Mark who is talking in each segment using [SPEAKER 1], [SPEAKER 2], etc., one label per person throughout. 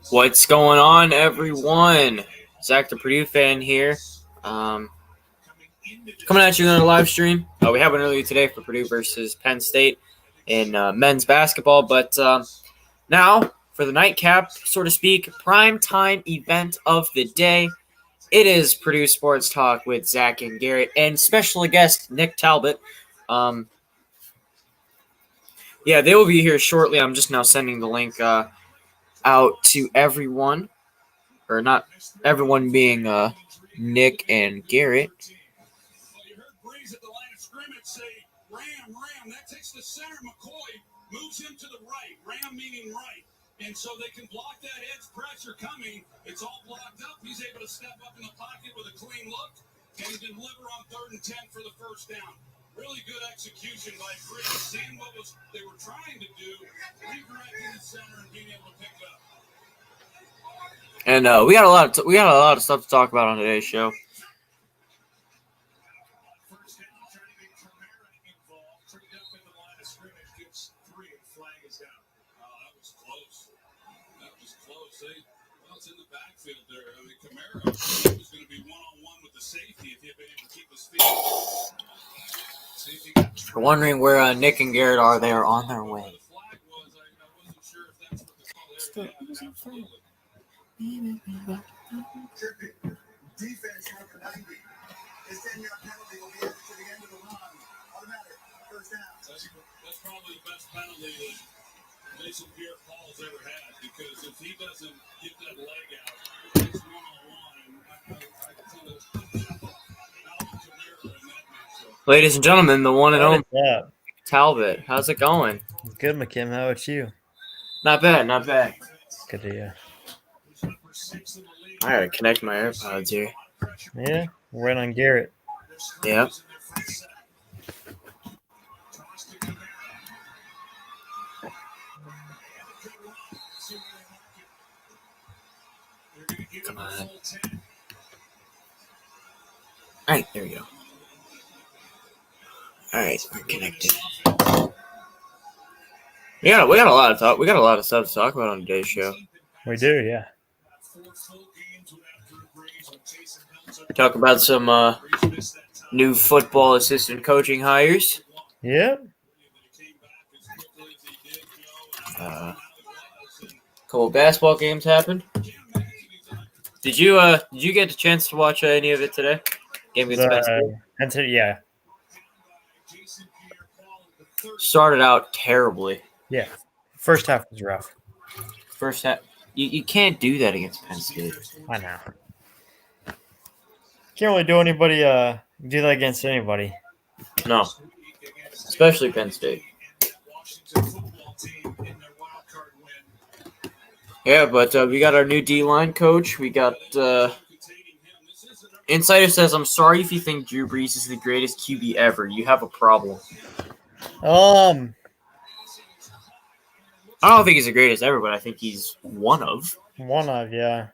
[SPEAKER 1] What's going on, everyone? Zach, the Purdue fan here. Coming at you on a live stream. We had one earlier today for Purdue versus Penn State in men's basketball. But now, for the nightcap, so to speak, prime time event of the day, it is Purdue Sports Talk with Zach and Garrett and special guest Nick Talbot. Yeah, they will be here shortly. I'm just now sending the link out to everyone, or not everyone being Nick and Garrett.
[SPEAKER 2] You heard Breeze at the line of scrimmage say, Ram. That takes the center. McCoy moves him to the right. Ram meaning right. And so they can block that edge pressure coming. It's all blocked up. He's able to step up in the pocket with a clean look and deliver on 3rd and 10 for the first down. Really good execution by Breeze, seeing what they were trying to do, redirecting the center and being able to pick it up.
[SPEAKER 1] And we got a lot of stuff to talk about on today's show.
[SPEAKER 2] First down, trying to get Camara involved. Tripped up in the line of scrimmage, gets 3 and flag is down. That was close. It's in the backfield there. I mean, Camara was going to be one-on-one with the safety if he had been able to keep his feet.
[SPEAKER 1] If you're wondering where Nick and Garrett are, they are on their way.
[SPEAKER 2] The flag was, I wasn't sure if that's what the call is. Yeah, absolutely.
[SPEAKER 3] Defense number 90. His 10-yard penalty will be added to the end of the run. Automatic. First down.
[SPEAKER 2] That's probably the best penalty that Mason Pierre-Paul's ever had, because if he doesn't get that leg out, it's one-on-one.
[SPEAKER 1] Ladies and gentlemen, the one and only
[SPEAKER 4] Yeah.
[SPEAKER 1] Talbot. How's it going?
[SPEAKER 4] Good, McKim. How about you?
[SPEAKER 1] Not bad.
[SPEAKER 4] Good to hear.
[SPEAKER 1] I gotta connect my AirPods here.
[SPEAKER 4] Yeah, we're right on Garrett.
[SPEAKER 1] Yep. Come on. All right, there we go. All right, we're connected. We got a lot of talk. We got a lot of stuff to talk about on today's show.
[SPEAKER 4] We do, yeah.
[SPEAKER 1] We talk about some new football assistant coaching hires.
[SPEAKER 4] Yep.
[SPEAKER 1] Couple basketball games happened. Did you get a chance to watch any of it today? Game against Penn State?
[SPEAKER 4] Yeah.
[SPEAKER 1] Started out terribly.
[SPEAKER 4] Yeah. First half was rough.
[SPEAKER 1] First half, you can't do that against Penn State.
[SPEAKER 4] I know. Can't really do that against anybody.
[SPEAKER 1] No, especially Penn State. Yeah, but we got our new D-line coach. We got Insider says, "I'm sorry if you think Drew Brees is the greatest QB ever. You have a problem." I don't think he's the greatest ever, but I think he's one of.
[SPEAKER 4] Yeah.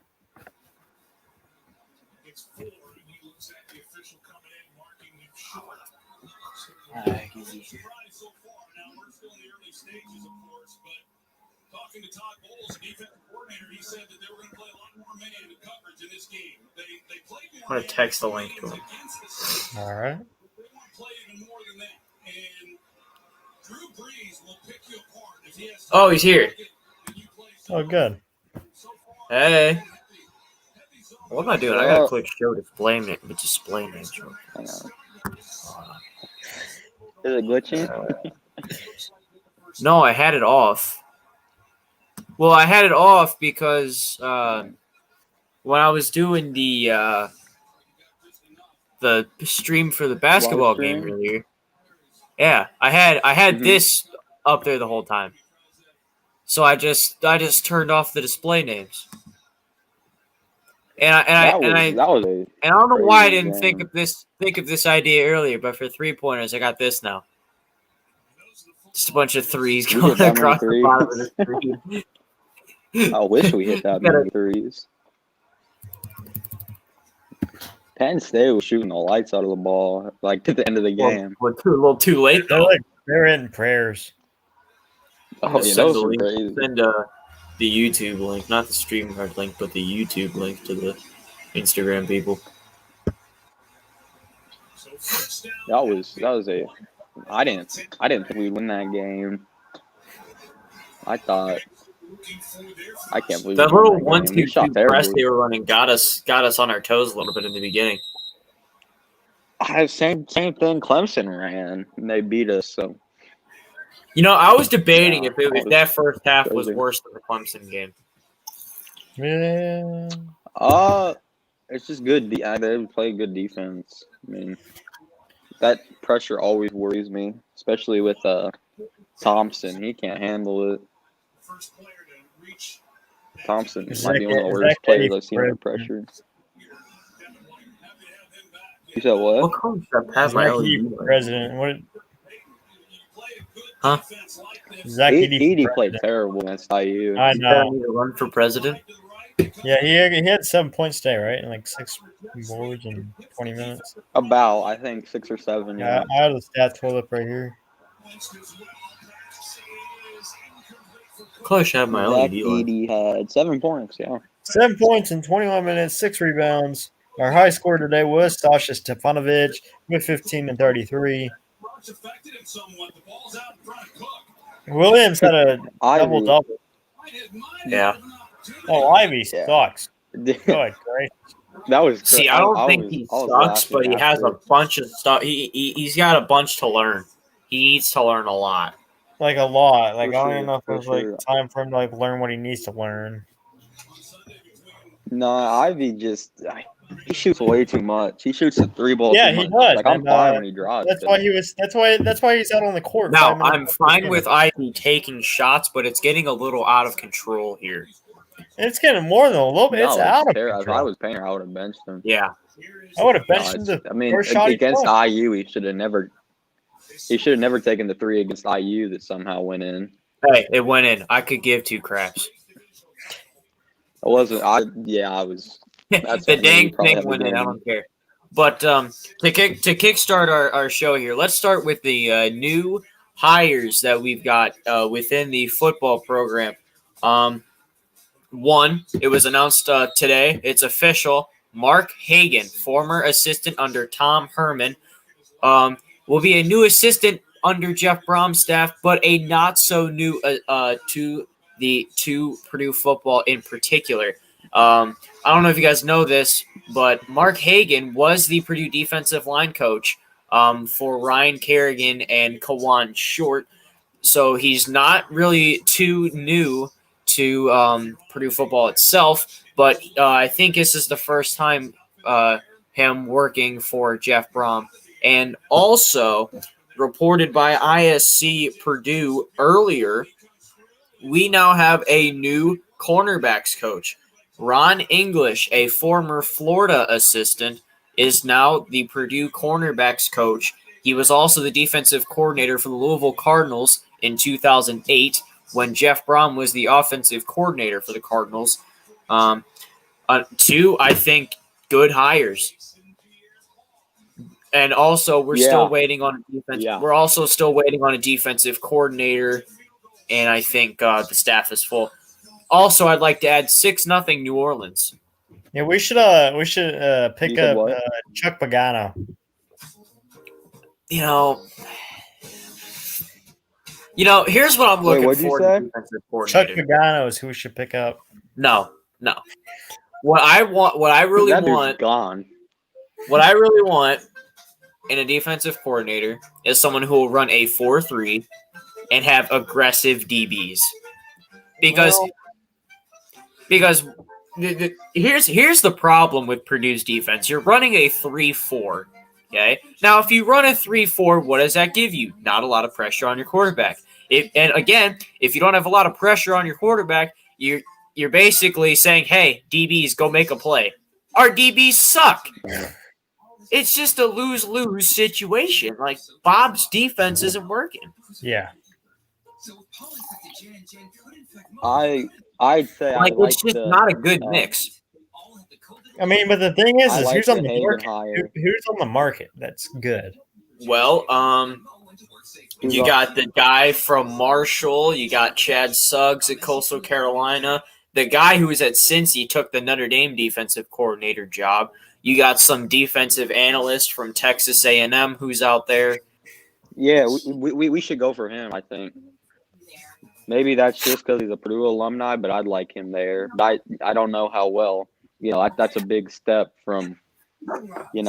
[SPEAKER 2] Talking to Todd Bowles, defensive coordinator, he said that they were going to play a lot more man in coverage in this game. They played more.
[SPEAKER 1] I'm going to text the link to him.
[SPEAKER 4] All right.
[SPEAKER 2] They want to play even more than that. And Drew Brees will pick you apart if he has.
[SPEAKER 1] Oh, he's here.
[SPEAKER 4] Oh, good.
[SPEAKER 1] Hey. What am I doing? I got to click show display name. Show.
[SPEAKER 5] I know. Is it glitching?
[SPEAKER 1] No, I had it off. Well, I had it off because when I was doing the stream for the basketball game earlier, yeah, I had this up there the whole time. So I just turned off the display names. And I don't know why I didn't think of this idea earlier, but for 3-pointers I got this now. Just a bunch of threes going across the bottom of the screen.
[SPEAKER 5] I wish we hit that many threes. Penn State was shooting the lights out of the ball, like, to the end of the game.
[SPEAKER 1] Well, a little too late, though.
[SPEAKER 4] They're in prayers.
[SPEAKER 5] Oh, yeah,
[SPEAKER 1] Send
[SPEAKER 5] those
[SPEAKER 1] the
[SPEAKER 5] were
[SPEAKER 1] link.
[SPEAKER 5] crazy.
[SPEAKER 1] Send the YouTube link, not the StreamYard link, but the YouTube link to the Instagram people.
[SPEAKER 5] That was a. I didn't think we'd win that game. I thought. I can't believe
[SPEAKER 1] That
[SPEAKER 5] we
[SPEAKER 1] little
[SPEAKER 5] won that game. We
[SPEAKER 1] 1-2-2
[SPEAKER 5] shot
[SPEAKER 1] press
[SPEAKER 5] terribly.
[SPEAKER 1] they were running got us on our toes a little bit in the beginning.
[SPEAKER 5] Same thing Clemson ran. And they beat us. So
[SPEAKER 1] I was debating
[SPEAKER 5] Yeah,
[SPEAKER 1] if that first half was
[SPEAKER 5] crazy.
[SPEAKER 1] worse than the Clemson game.
[SPEAKER 4] Yeah.
[SPEAKER 5] It's just good. They play good defense. I mean, that pressure always worries me, especially with Thompson. He can't handle it. Thompson might be one of the worst players I've seen under pressure. You said what?
[SPEAKER 1] What concept has my
[SPEAKER 4] Zach
[SPEAKER 1] LED
[SPEAKER 4] Edey for president. What?
[SPEAKER 1] Huh?
[SPEAKER 4] Zach Edey for
[SPEAKER 5] Edey played
[SPEAKER 4] president.
[SPEAKER 5] terrible against IU.
[SPEAKER 4] I
[SPEAKER 1] You
[SPEAKER 4] know.
[SPEAKER 1] need to run for president?
[SPEAKER 4] Yeah, he had 7 points today, right? In like 6 boards in 20 minutes.
[SPEAKER 5] About, I think, 6 or 7.
[SPEAKER 4] Yeah, I have the stats pulled up right here.
[SPEAKER 1] Clutch have my
[SPEAKER 5] Zach
[SPEAKER 1] LED light.
[SPEAKER 5] Edey had 7 points, yeah.
[SPEAKER 4] 7 points in 21 minutes, 6 rebounds. Our high score today was Sasha Stefanovic with 15 and 33. Williams had a double-double.
[SPEAKER 1] Yeah.
[SPEAKER 4] Oh, Ivy
[SPEAKER 5] Yeah.
[SPEAKER 4] sucks. Good gracious.
[SPEAKER 5] That was
[SPEAKER 1] See, I don't think he sucks, but he has a bunch of stuff. He's got a bunch to learn. He needs to learn a lot.
[SPEAKER 4] Like a lot. Like,
[SPEAKER 5] For
[SPEAKER 4] I don't
[SPEAKER 5] sure,
[SPEAKER 4] even know if
[SPEAKER 5] for
[SPEAKER 4] there's like
[SPEAKER 5] sure.
[SPEAKER 4] time for him to like learn what he needs to learn.
[SPEAKER 5] No, Ivy he shoots way too much. He shoots the 3 ball
[SPEAKER 4] Yeah,
[SPEAKER 5] too
[SPEAKER 4] he
[SPEAKER 5] much.
[SPEAKER 4] does.
[SPEAKER 5] Like, I'm
[SPEAKER 4] and,
[SPEAKER 5] fine when he drives.
[SPEAKER 4] That's why he's out on the court.
[SPEAKER 1] Now,
[SPEAKER 4] 5 minutes
[SPEAKER 1] I'm
[SPEAKER 4] after
[SPEAKER 1] fine
[SPEAKER 4] the
[SPEAKER 1] with
[SPEAKER 4] game.
[SPEAKER 1] Ivy taking shots, but it's getting a little out of control here.
[SPEAKER 4] It's getting more than a little bit. It's out of
[SPEAKER 5] terrible. If I
[SPEAKER 4] control.
[SPEAKER 5] was paying her, I would have benched him.
[SPEAKER 1] Yeah.
[SPEAKER 4] I would have
[SPEAKER 5] No,
[SPEAKER 4] benched him the
[SPEAKER 5] I mean,
[SPEAKER 4] first shot he
[SPEAKER 5] against
[SPEAKER 4] took.
[SPEAKER 5] IU, he should have never taken the 3 against IU that somehow went in.
[SPEAKER 1] Hey, it went in. I could give 2 craps.
[SPEAKER 5] I wasn't. I was. That's
[SPEAKER 1] The
[SPEAKER 5] on me. You
[SPEAKER 1] dang
[SPEAKER 5] probably
[SPEAKER 1] thing
[SPEAKER 5] have the
[SPEAKER 1] went in. I
[SPEAKER 5] game.
[SPEAKER 1] don't care. But to kickstart our show here, let's start with the new hires that we've got within the football program. One, it was announced today. It's official. Mark Hagan, former assistant under Tom Herman, will be a new assistant under Jeff Brom's staff, but a not so new to Purdue football in particular. I don't know if you guys know this, but Mark Hagan was the Purdue defensive line coach for Ryan Kerrigan and Kawan Short. So he's not really too new to Purdue football itself, but I think this is the first time him working for Jeff Brom. And also, reported by ISC Purdue earlier, we now have a new cornerbacks coach. Ron English, a former Florida assistant, is now the Purdue cornerbacks coach. He was also the defensive coordinator for the Louisville Cardinals in 2008 when Jeff Brom was the offensive coordinator for the Cardinals. 2, I think, good hires. And also, we're still waiting on a defense.
[SPEAKER 5] Yeah.
[SPEAKER 1] We're also still waiting on a defensive coordinator, and I think the staff is full. Also, I'd like to add 6-0 New Orleans.
[SPEAKER 4] Yeah, we should pick up Chuck Pagano.
[SPEAKER 1] Here's what I'm looking
[SPEAKER 5] what'd you
[SPEAKER 1] for.
[SPEAKER 5] say?
[SPEAKER 1] Defensive
[SPEAKER 4] Chuck
[SPEAKER 1] coordinator.
[SPEAKER 4] Pagano is who we should pick up.
[SPEAKER 1] No. What I really
[SPEAKER 5] That dude's
[SPEAKER 1] want
[SPEAKER 5] gone.
[SPEAKER 1] in a defensive coordinator is someone who will run a 4-3 and have aggressive DBs. Because here's the problem with Purdue's defense. You're running a 3-4. Okay. Now, if you run a 3-4, what does that give you? Not a lot of pressure on your quarterback. And again, if you don't have a lot of pressure on your quarterback, you're basically saying, "Hey, DBs, go make a play." Our DBs suck. It's just a lose-lose situation. Like, Bob's defense isn't working.
[SPEAKER 4] Yeah.
[SPEAKER 5] I'd say
[SPEAKER 1] it's just not a good mix.
[SPEAKER 4] I mean, but the thing is who's on the
[SPEAKER 5] Hagan
[SPEAKER 4] market?
[SPEAKER 5] hire.
[SPEAKER 4] Who's on the market? That's good.
[SPEAKER 1] Well,
[SPEAKER 5] Who's
[SPEAKER 1] You
[SPEAKER 5] on?
[SPEAKER 1] got the guy from Marshall. You got Chad Suggs at Coastal Carolina. The guy who was at Cincy took the Notre Dame defensive coordinator job. You got some defensive analyst from Texas A&M who's out there.
[SPEAKER 5] Yeah, we should go for him, I think. Maybe that's just because he's a Purdue alumni, but I'd like him there. But I don't know how well. That's a big step from, and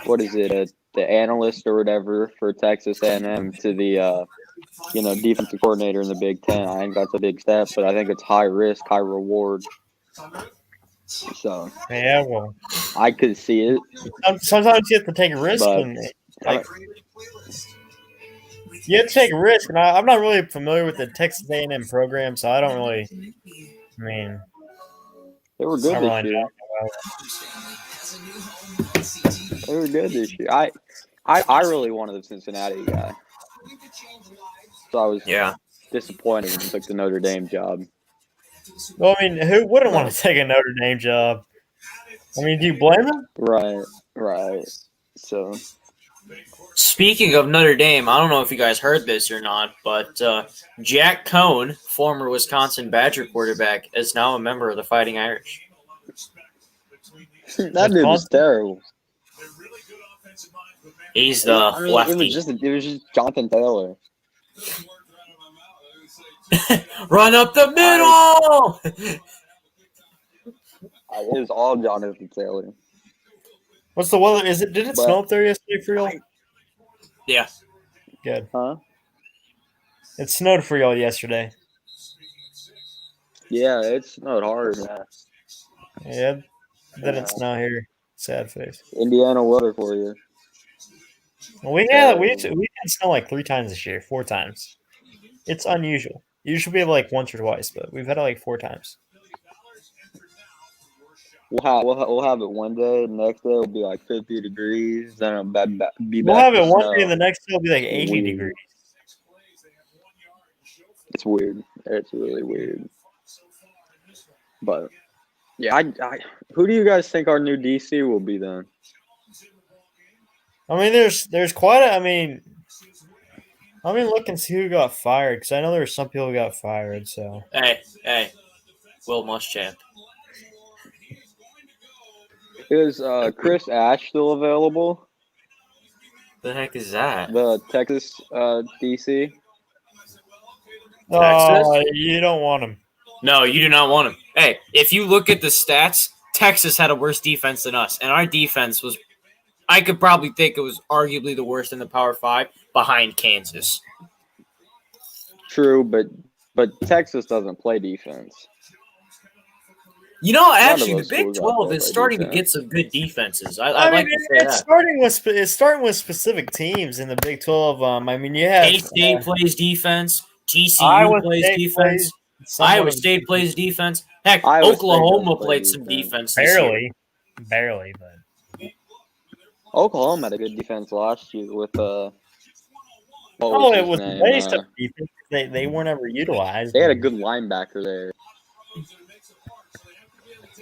[SPEAKER 5] what is it, the analyst or whatever for Texas A&M to the, defensive coordinator in the Big Ten. I think that's a big step, but I think it's high risk, high reward. So
[SPEAKER 4] Yeah, well,
[SPEAKER 5] I could see it.
[SPEAKER 4] sometimes you have to take a risk,
[SPEAKER 5] But-
[SPEAKER 4] and you have to take a risk. And I'm not really familiar with the Texas A&M program, so I don't really. I mean,
[SPEAKER 5] They were good
[SPEAKER 4] I
[SPEAKER 5] this
[SPEAKER 4] really
[SPEAKER 5] year.
[SPEAKER 4] know.
[SPEAKER 5] They were good this year. I really wanted the Cincinnati guy. So I was disappointed when he took the Notre Dame job.
[SPEAKER 4] Well, I mean, who wouldn't want to take a Notre Dame job? I mean, do you blame him?
[SPEAKER 5] Right. So
[SPEAKER 1] Speaking of Notre Dame, I don't know if you guys heard this or not, but Jack Cohn, former Wisconsin Badger quarterback, is now a member of the Fighting Irish.
[SPEAKER 5] that dude was terrible.
[SPEAKER 1] He's the lefty.
[SPEAKER 5] It was just Jonathan Taylor.
[SPEAKER 1] Run up the middle!
[SPEAKER 5] It was all Jonathan Taylor.
[SPEAKER 4] What's the weather? Did it
[SPEAKER 5] But-
[SPEAKER 4] snow up there yesterday for y'all?
[SPEAKER 1] Yeah.
[SPEAKER 4] Good.
[SPEAKER 5] Huh?
[SPEAKER 4] It snowed for y'all yesterday.
[SPEAKER 5] Yeah, it snowed hard.
[SPEAKER 4] Yeah. Didn't snow here. Sad face.
[SPEAKER 5] Indiana weather for you.
[SPEAKER 4] Well, we had snow like 3 times this year, 4 times. It's unusual. Usually we have like once or twice, but we've had it like 4 times.
[SPEAKER 5] We'll have it one day. The next day it'll be like 50 degrees. Then it'll be
[SPEAKER 4] We'll
[SPEAKER 5] back
[SPEAKER 4] have
[SPEAKER 5] to
[SPEAKER 4] it one
[SPEAKER 5] snow.
[SPEAKER 4] day, and the next day will be like 80
[SPEAKER 5] Weird.
[SPEAKER 4] degrees.
[SPEAKER 5] It's weird. It's really weird. But yeah, who do you guys think our new DC will be then?
[SPEAKER 4] I mean, there's quite a. I mean, look and see who got fired, because I know there's some people who got fired. So
[SPEAKER 1] Hey, Will Muschamp.
[SPEAKER 5] Is Chris Ash still available?
[SPEAKER 1] The heck is that?
[SPEAKER 5] The Texas DC?
[SPEAKER 4] oh, you don't want him.
[SPEAKER 1] No, you do not want him. Hey, if you look at the stats, Texas had a worse defense than us, and our defense was, I could probably think it was arguably the worst in the Power 5 behind Kansas.
[SPEAKER 5] True, but Texas doesn't play defense.
[SPEAKER 1] You know,
[SPEAKER 5] of
[SPEAKER 1] actually, the
[SPEAKER 5] those
[SPEAKER 1] Big
[SPEAKER 5] schools out
[SPEAKER 1] 12
[SPEAKER 5] there
[SPEAKER 1] is
[SPEAKER 5] play
[SPEAKER 1] starting to
[SPEAKER 5] defense.
[SPEAKER 1] get some good defenses. I'd
[SPEAKER 4] I
[SPEAKER 1] like
[SPEAKER 4] mean,
[SPEAKER 1] to say
[SPEAKER 4] it's
[SPEAKER 1] that.
[SPEAKER 4] starting with specific teams in the Big 12. I mean, you have
[SPEAKER 1] K-State plays defense. TCU
[SPEAKER 4] Iowa
[SPEAKER 1] plays
[SPEAKER 4] State
[SPEAKER 1] defense.
[SPEAKER 4] somewhat
[SPEAKER 1] Iowa
[SPEAKER 4] of-
[SPEAKER 1] State plays defense. Heck,
[SPEAKER 5] Iowa State
[SPEAKER 1] Oklahoma
[SPEAKER 5] does play
[SPEAKER 1] played some
[SPEAKER 5] defense.
[SPEAKER 1] defense this year.
[SPEAKER 4] barely, but
[SPEAKER 5] Oklahoma had a good defense last year with what
[SPEAKER 4] oh, it
[SPEAKER 5] his
[SPEAKER 4] was
[SPEAKER 5] name?
[SPEAKER 4] based on defense. They weren't ever utilized.
[SPEAKER 5] They had a good linebacker there.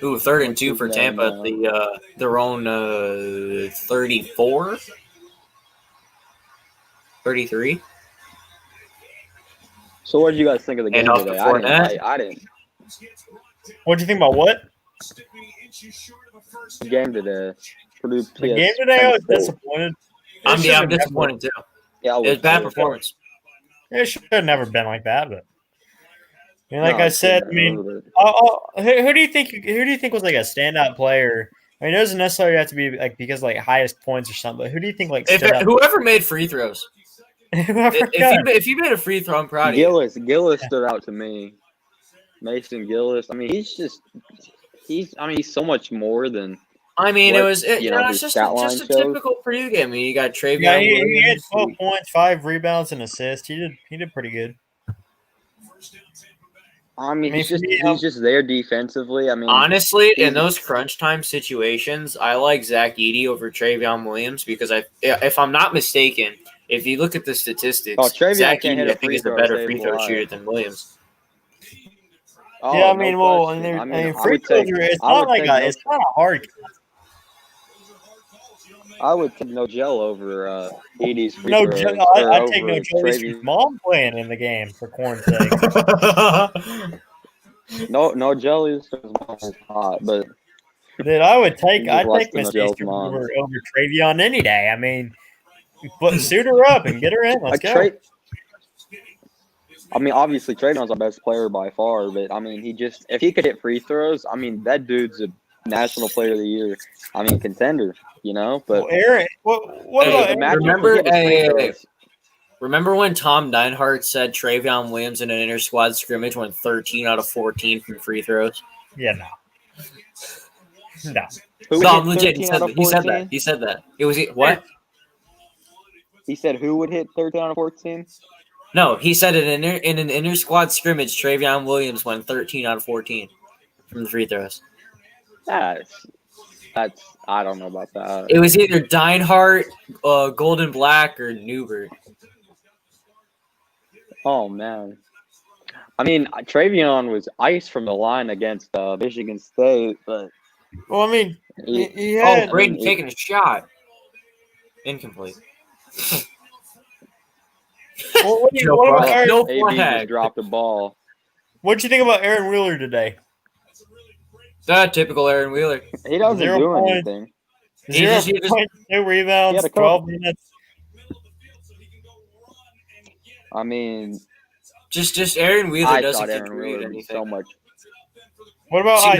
[SPEAKER 1] Ooh, 3rd and
[SPEAKER 5] What's
[SPEAKER 1] 2
[SPEAKER 5] his
[SPEAKER 1] for
[SPEAKER 5] name,
[SPEAKER 1] Tampa at their own 34? 33?
[SPEAKER 5] So what did you guys think of the game
[SPEAKER 1] And off
[SPEAKER 5] today?
[SPEAKER 1] the Fournette.
[SPEAKER 5] I didn't.
[SPEAKER 4] What do you think about what?
[SPEAKER 5] The game today. Purdue
[SPEAKER 4] The game today, I was disappointed.
[SPEAKER 1] I'm
[SPEAKER 4] should've
[SPEAKER 1] disappointed too.
[SPEAKER 5] Yeah,
[SPEAKER 1] It was bad performance.
[SPEAKER 4] It should have never been like that, but like I said, I mean, who do you think? Who do you think was like a standout player? I mean, it doesn't necessarily have to be like because like highest points or something. But who do you think like stood out?
[SPEAKER 1] Whoever made free throws.
[SPEAKER 4] Whoever
[SPEAKER 1] If you made a free throw, I'm proud of you.
[SPEAKER 5] Gillis stood out to me. Mason Gillis. I mean, he's so much more than.
[SPEAKER 1] I mean,
[SPEAKER 5] What,
[SPEAKER 1] it was
[SPEAKER 5] his
[SPEAKER 1] just
[SPEAKER 5] stat
[SPEAKER 1] a
[SPEAKER 5] line shows?
[SPEAKER 1] typical Purdue game. I mean, you got Travion
[SPEAKER 4] Yeah, he had
[SPEAKER 1] Williams.
[SPEAKER 4] 12 points, 5 rebounds, and assists. He did pretty good.
[SPEAKER 5] I mean,
[SPEAKER 4] I mean,
[SPEAKER 5] he's just there defensively. I mean,
[SPEAKER 1] Honestly, in those crunch time situations, I like Zach Edey over Travion Williams because if I'm not mistaken, if you look at the statistics,
[SPEAKER 5] Travion
[SPEAKER 1] Zach
[SPEAKER 5] can't
[SPEAKER 1] Edey
[SPEAKER 5] hit a
[SPEAKER 1] I think
[SPEAKER 5] free
[SPEAKER 1] is the
[SPEAKER 5] throw,
[SPEAKER 1] better
[SPEAKER 5] save
[SPEAKER 1] free throw
[SPEAKER 5] lives.
[SPEAKER 1] shooter than Williams.
[SPEAKER 4] Yeah, I
[SPEAKER 5] no
[SPEAKER 4] mean, well,
[SPEAKER 5] question.
[SPEAKER 4] and
[SPEAKER 5] I
[SPEAKER 4] free throws are it's
[SPEAKER 5] I
[SPEAKER 4] not
[SPEAKER 5] would
[SPEAKER 4] like
[SPEAKER 5] take
[SPEAKER 4] it's not a hard.
[SPEAKER 5] I would take no gel over Edie's free
[SPEAKER 4] No,
[SPEAKER 5] throws.
[SPEAKER 4] I'd take no
[SPEAKER 5] over
[SPEAKER 4] Joey's
[SPEAKER 5] Travion.
[SPEAKER 4] mom playing in the game for corn's sake.
[SPEAKER 5] No jellies. Is hot, but
[SPEAKER 4] Dude, I'd take
[SPEAKER 5] lost to
[SPEAKER 4] Miss
[SPEAKER 5] Nojel's
[SPEAKER 4] Easter
[SPEAKER 5] mom.
[SPEAKER 4] over Travion any day. I mean, suit her up and get her in. Let's go.
[SPEAKER 5] I mean, obviously Trayvon's our best player by far, but I mean, if he could hit free throws, I mean, that dude's a national player of the year. I mean, contender, you know. But
[SPEAKER 4] Well, Aaron, what about Aaron?
[SPEAKER 1] Remember when Tom Neinhart said Travion Williams in an inter-squad scrimmage went 13 out of 14 from free throws?
[SPEAKER 4] Yeah, no.
[SPEAKER 1] No, I'm legit. He said that. He said that. It was what?
[SPEAKER 5] He said who would hit 13 out of 14?
[SPEAKER 1] No, he said in an inter-squad scrimmage, Travion Williams went 13 out of 14 from the free throws.
[SPEAKER 5] That's I don't know about that.
[SPEAKER 1] It was either Deinhart, Golden Black, or Newbert.
[SPEAKER 5] Oh man. I mean, Travion was iced from the line against Michigan State, but
[SPEAKER 4] well, I mean, he had
[SPEAKER 1] Braden taking a shot. Incomplete.
[SPEAKER 4] Well, what about Aaron?
[SPEAKER 1] No
[SPEAKER 5] AB
[SPEAKER 1] flag.
[SPEAKER 5] just dropped the ball.
[SPEAKER 4] What'd you think about Aaron Wheeler today?
[SPEAKER 1] Typical Aaron Wheeler.
[SPEAKER 5] He doesn't do anything.
[SPEAKER 4] 0.2 rebounds, 12 minutes.
[SPEAKER 5] I mean,
[SPEAKER 1] just Aaron Wheeler doesn't
[SPEAKER 5] contribute anything. So much.
[SPEAKER 4] What about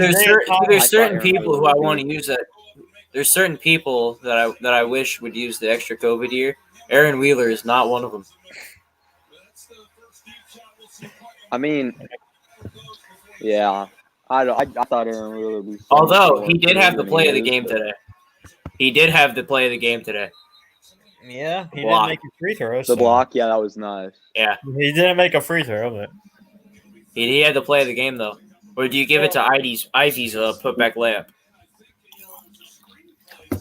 [SPEAKER 1] there's certain people who I want to use that. There's certain people that I wish would use the extra COVID year. Aaron Wheeler is not one of them.
[SPEAKER 5] I mean, yeah, I thought Aaron Wheeler would be.
[SPEAKER 1] Although he did have the play of the game today. He did have the play of the game today.
[SPEAKER 4] Yeah, he didn't make a free throw.
[SPEAKER 5] The block, yeah, that was nice.
[SPEAKER 1] Yeah,
[SPEAKER 4] he didn't make a free throw, but
[SPEAKER 1] he had the play of the game though. Or do you give it to Ivy's putback layup?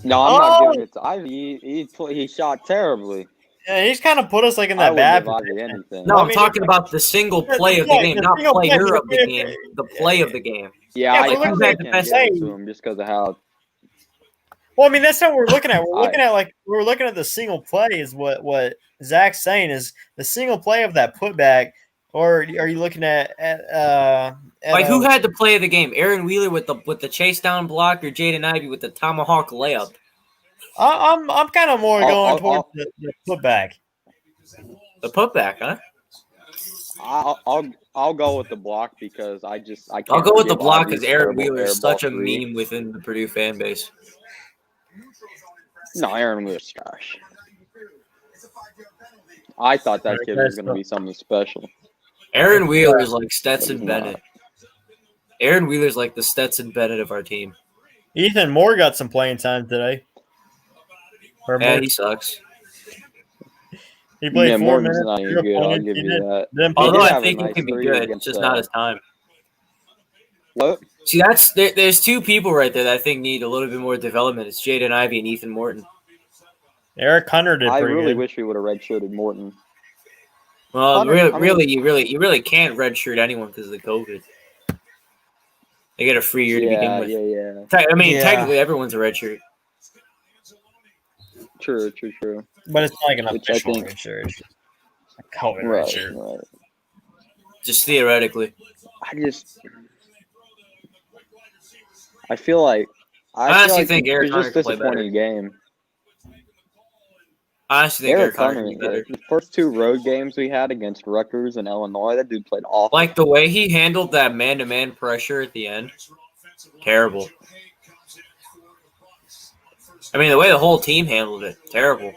[SPEAKER 5] No, I'm not giving it to Ivy. He shot terribly.
[SPEAKER 4] Yeah, he's kind of put us like in that bad.
[SPEAKER 1] No, I'm talking about the single play of the game, not player of the game. The play of the game.
[SPEAKER 5] Yeah, I can't give it to him just because of how.
[SPEAKER 4] Well, I mean, that's not what we're looking at. We're looking at the single play. Is what Zach's saying is the single play of that putback, or are you looking at
[SPEAKER 1] who had the play of the game? Aaron Wheeler with the chase down block, or Jaden Ivey with the tomahawk layup?
[SPEAKER 4] I'm kind of more going towards the putback.
[SPEAKER 1] The putback, huh?
[SPEAKER 5] I'll go with the block because I can't.
[SPEAKER 1] I'll go with the block because Aaron Wheeler is such a meme within the Purdue fan base.
[SPEAKER 5] No, Aaron Wheeler's trash. I thought that kid was going to be something special.
[SPEAKER 1] Aaron Wheeler is like Stetson Bennett. Aaron Wheeler's like the Stetson Bennett of our team.
[SPEAKER 4] Ethan Moore got some playing time today.
[SPEAKER 1] Yeah, he sucks.
[SPEAKER 4] He played 4 minutes.
[SPEAKER 5] Not even good. I'll give you that.
[SPEAKER 1] Although I think he can be good, it's just not his time.
[SPEAKER 5] What?
[SPEAKER 1] See, there's two people right there that I think need a little bit more development. It's Jaden Ivey and Ethan Morton.
[SPEAKER 4] Eric Hunter did.
[SPEAKER 5] I
[SPEAKER 4] pretty
[SPEAKER 5] really
[SPEAKER 4] good.
[SPEAKER 5] wish we would have redshirted Morton.
[SPEAKER 1] Well, you really can't redshirt anyone because of the COVID. They get a free year to begin with.
[SPEAKER 5] Yeah.
[SPEAKER 1] I mean, technically everyone's a redshirt.
[SPEAKER 5] True.
[SPEAKER 4] But it's not like an official redshirt. It's just a COVID redshirt.
[SPEAKER 5] Right.
[SPEAKER 1] Just theoretically.
[SPEAKER 5] I feel like
[SPEAKER 1] I honestly think Eric Hunter
[SPEAKER 5] just disappointing game.
[SPEAKER 1] I honestly think Eric Hunter
[SPEAKER 5] the first two road games we had against Rutgers and Illinois, that dude played awful.
[SPEAKER 1] Like the way he handled that man-to-man pressure at the end, terrible. I mean, the way the whole team handled it, terrible.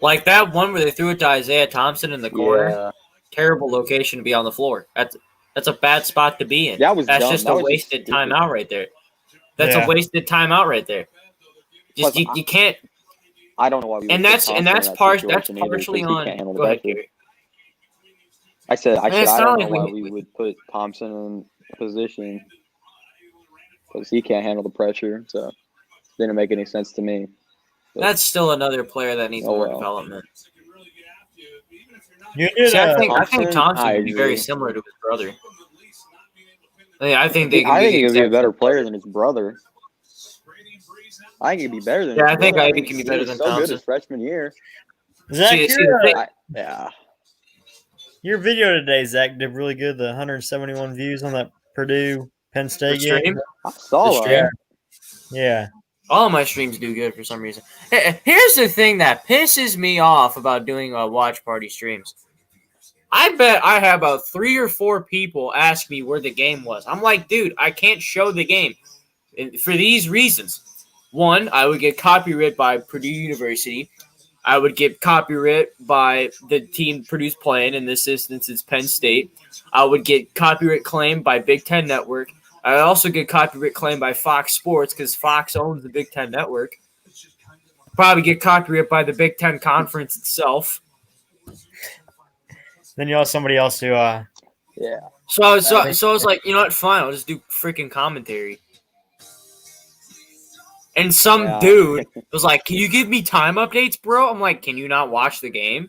[SPEAKER 1] Like that one where they threw it to Isaiah Thompson in the corner, terrible location to be on the floor. That's a bad spot to be in. That's
[SPEAKER 5] dumb.
[SPEAKER 1] Just a wasted timeout right there. That's a wasted timeout right there. Just you can't.
[SPEAKER 5] I don't know why.
[SPEAKER 1] That's partially on. Go ahead, Garrett.
[SPEAKER 5] I don't know why we would put Thompson in position because he can't handle the pressure. So it didn't make any sense to me. But,
[SPEAKER 1] that's still another player that needs more development.
[SPEAKER 4] I
[SPEAKER 1] think Thompson would be very similar to his brother. I think he
[SPEAKER 5] would be a better player than his brother. I think he'd be better than.
[SPEAKER 1] Yeah,
[SPEAKER 5] his
[SPEAKER 1] I think
[SPEAKER 5] brother.
[SPEAKER 1] Ivy can be
[SPEAKER 5] He
[SPEAKER 1] better
[SPEAKER 5] was
[SPEAKER 1] than
[SPEAKER 5] so good
[SPEAKER 1] Thompson.
[SPEAKER 5] his freshman year.
[SPEAKER 4] Zach,
[SPEAKER 1] See the thing.
[SPEAKER 5] Yeah.
[SPEAKER 4] your video today, Zach, did really good. The 171 views on that Purdue Penn
[SPEAKER 1] The
[SPEAKER 4] State
[SPEAKER 1] stream.
[SPEAKER 4] game.
[SPEAKER 5] I saw
[SPEAKER 1] The
[SPEAKER 5] that.
[SPEAKER 1] stream.
[SPEAKER 4] Yeah.
[SPEAKER 1] All of my streams do good for some reason. Here's the thing that pisses me off about doing watch party streams. I bet I have about 3 or 4 people ask me where the game was. I'm like, dude, I can't show the game for these reasons. One, I would get copyright by Purdue University. I would get copyright by the team Purdue's playing. In this instance, it's Penn State. I would get copyright claimed by Big Ten Network. I also get copyright claimed by Fox Sports because Fox owns the Big Ten Network. Probably get copyright by the Big Ten Conference itself.
[SPEAKER 4] Then you have somebody else who
[SPEAKER 5] Yeah.
[SPEAKER 1] So I was like, you know what? Fine, I'll just do freaking commentary. And some dude was like, "Can you give me time updates, bro?" I'm like, "Can you not watch the game?"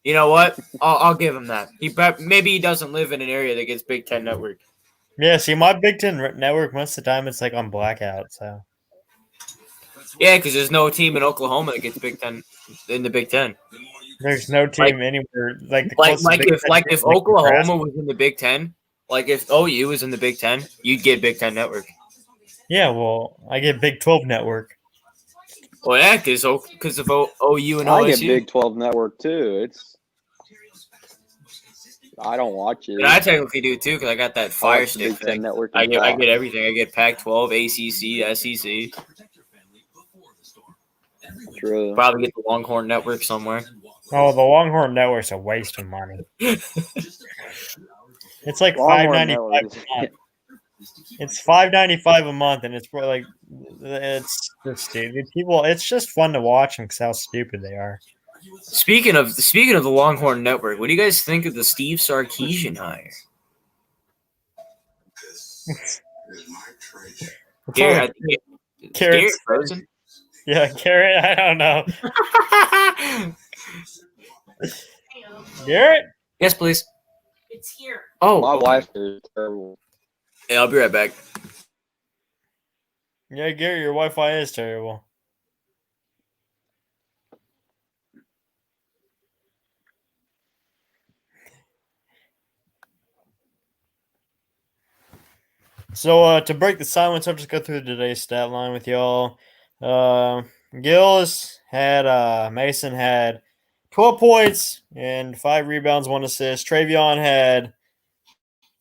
[SPEAKER 1] You know what? I'll give him that. Maybe he doesn't live in an area that gets Big Ten Network.
[SPEAKER 4] Yeah, see, my Big Ten network, most of the time, it's like on blackout, so.
[SPEAKER 1] Yeah, because there's no team in Oklahoma that gets Big Ten in the Big Ten.
[SPEAKER 4] There's no team anywhere like the
[SPEAKER 1] Like
[SPEAKER 4] closest Big Ten
[SPEAKER 1] if
[SPEAKER 4] team,
[SPEAKER 1] Oklahoma
[SPEAKER 4] Nebraska.
[SPEAKER 1] was in the Big Ten, like if OU was in the Big Ten, you'd get Big Ten Network.
[SPEAKER 4] Yeah, well, I get Big 12 network.
[SPEAKER 1] Well, yeah, because of OU and
[SPEAKER 5] I
[SPEAKER 1] OSU.
[SPEAKER 5] get Big 12 network too. I don't watch it.
[SPEAKER 1] But I technically do too because I got that Fire
[SPEAKER 5] Big
[SPEAKER 1] Stick
[SPEAKER 5] 10
[SPEAKER 1] thing.
[SPEAKER 5] network.
[SPEAKER 1] I get everything. I get Pac-12, ACC, SEC.
[SPEAKER 5] True.
[SPEAKER 1] Probably get the Longhorn Network somewhere.
[SPEAKER 4] Oh, the Longhorn network's a waste of money. It's like
[SPEAKER 5] Longhorn
[SPEAKER 4] $5.95 a
[SPEAKER 5] network.
[SPEAKER 4] month. It's $5.95 a month, and it's probably like it's just stupid. People, it's just fun to watch them because how stupid they are.
[SPEAKER 1] Speaking of the Longhorn Network, what do you guys think of the Steve Sarkisian hire? Garrett, Garrett frozen?
[SPEAKER 4] Yeah, Garrett. I don't know. Garrett?
[SPEAKER 1] Yes, please.
[SPEAKER 6] It's here.
[SPEAKER 1] Oh,
[SPEAKER 5] My
[SPEAKER 1] okay.
[SPEAKER 5] wife is terrible.
[SPEAKER 1] Yeah, I'll be right back.
[SPEAKER 4] Yeah, Garrett, your Wi-Fi is terrible. So to break the silence, I'll just go through today's stat line with y'all. Gillis had Mason had 12 points and 5 rebounds, 1 assist. Travion had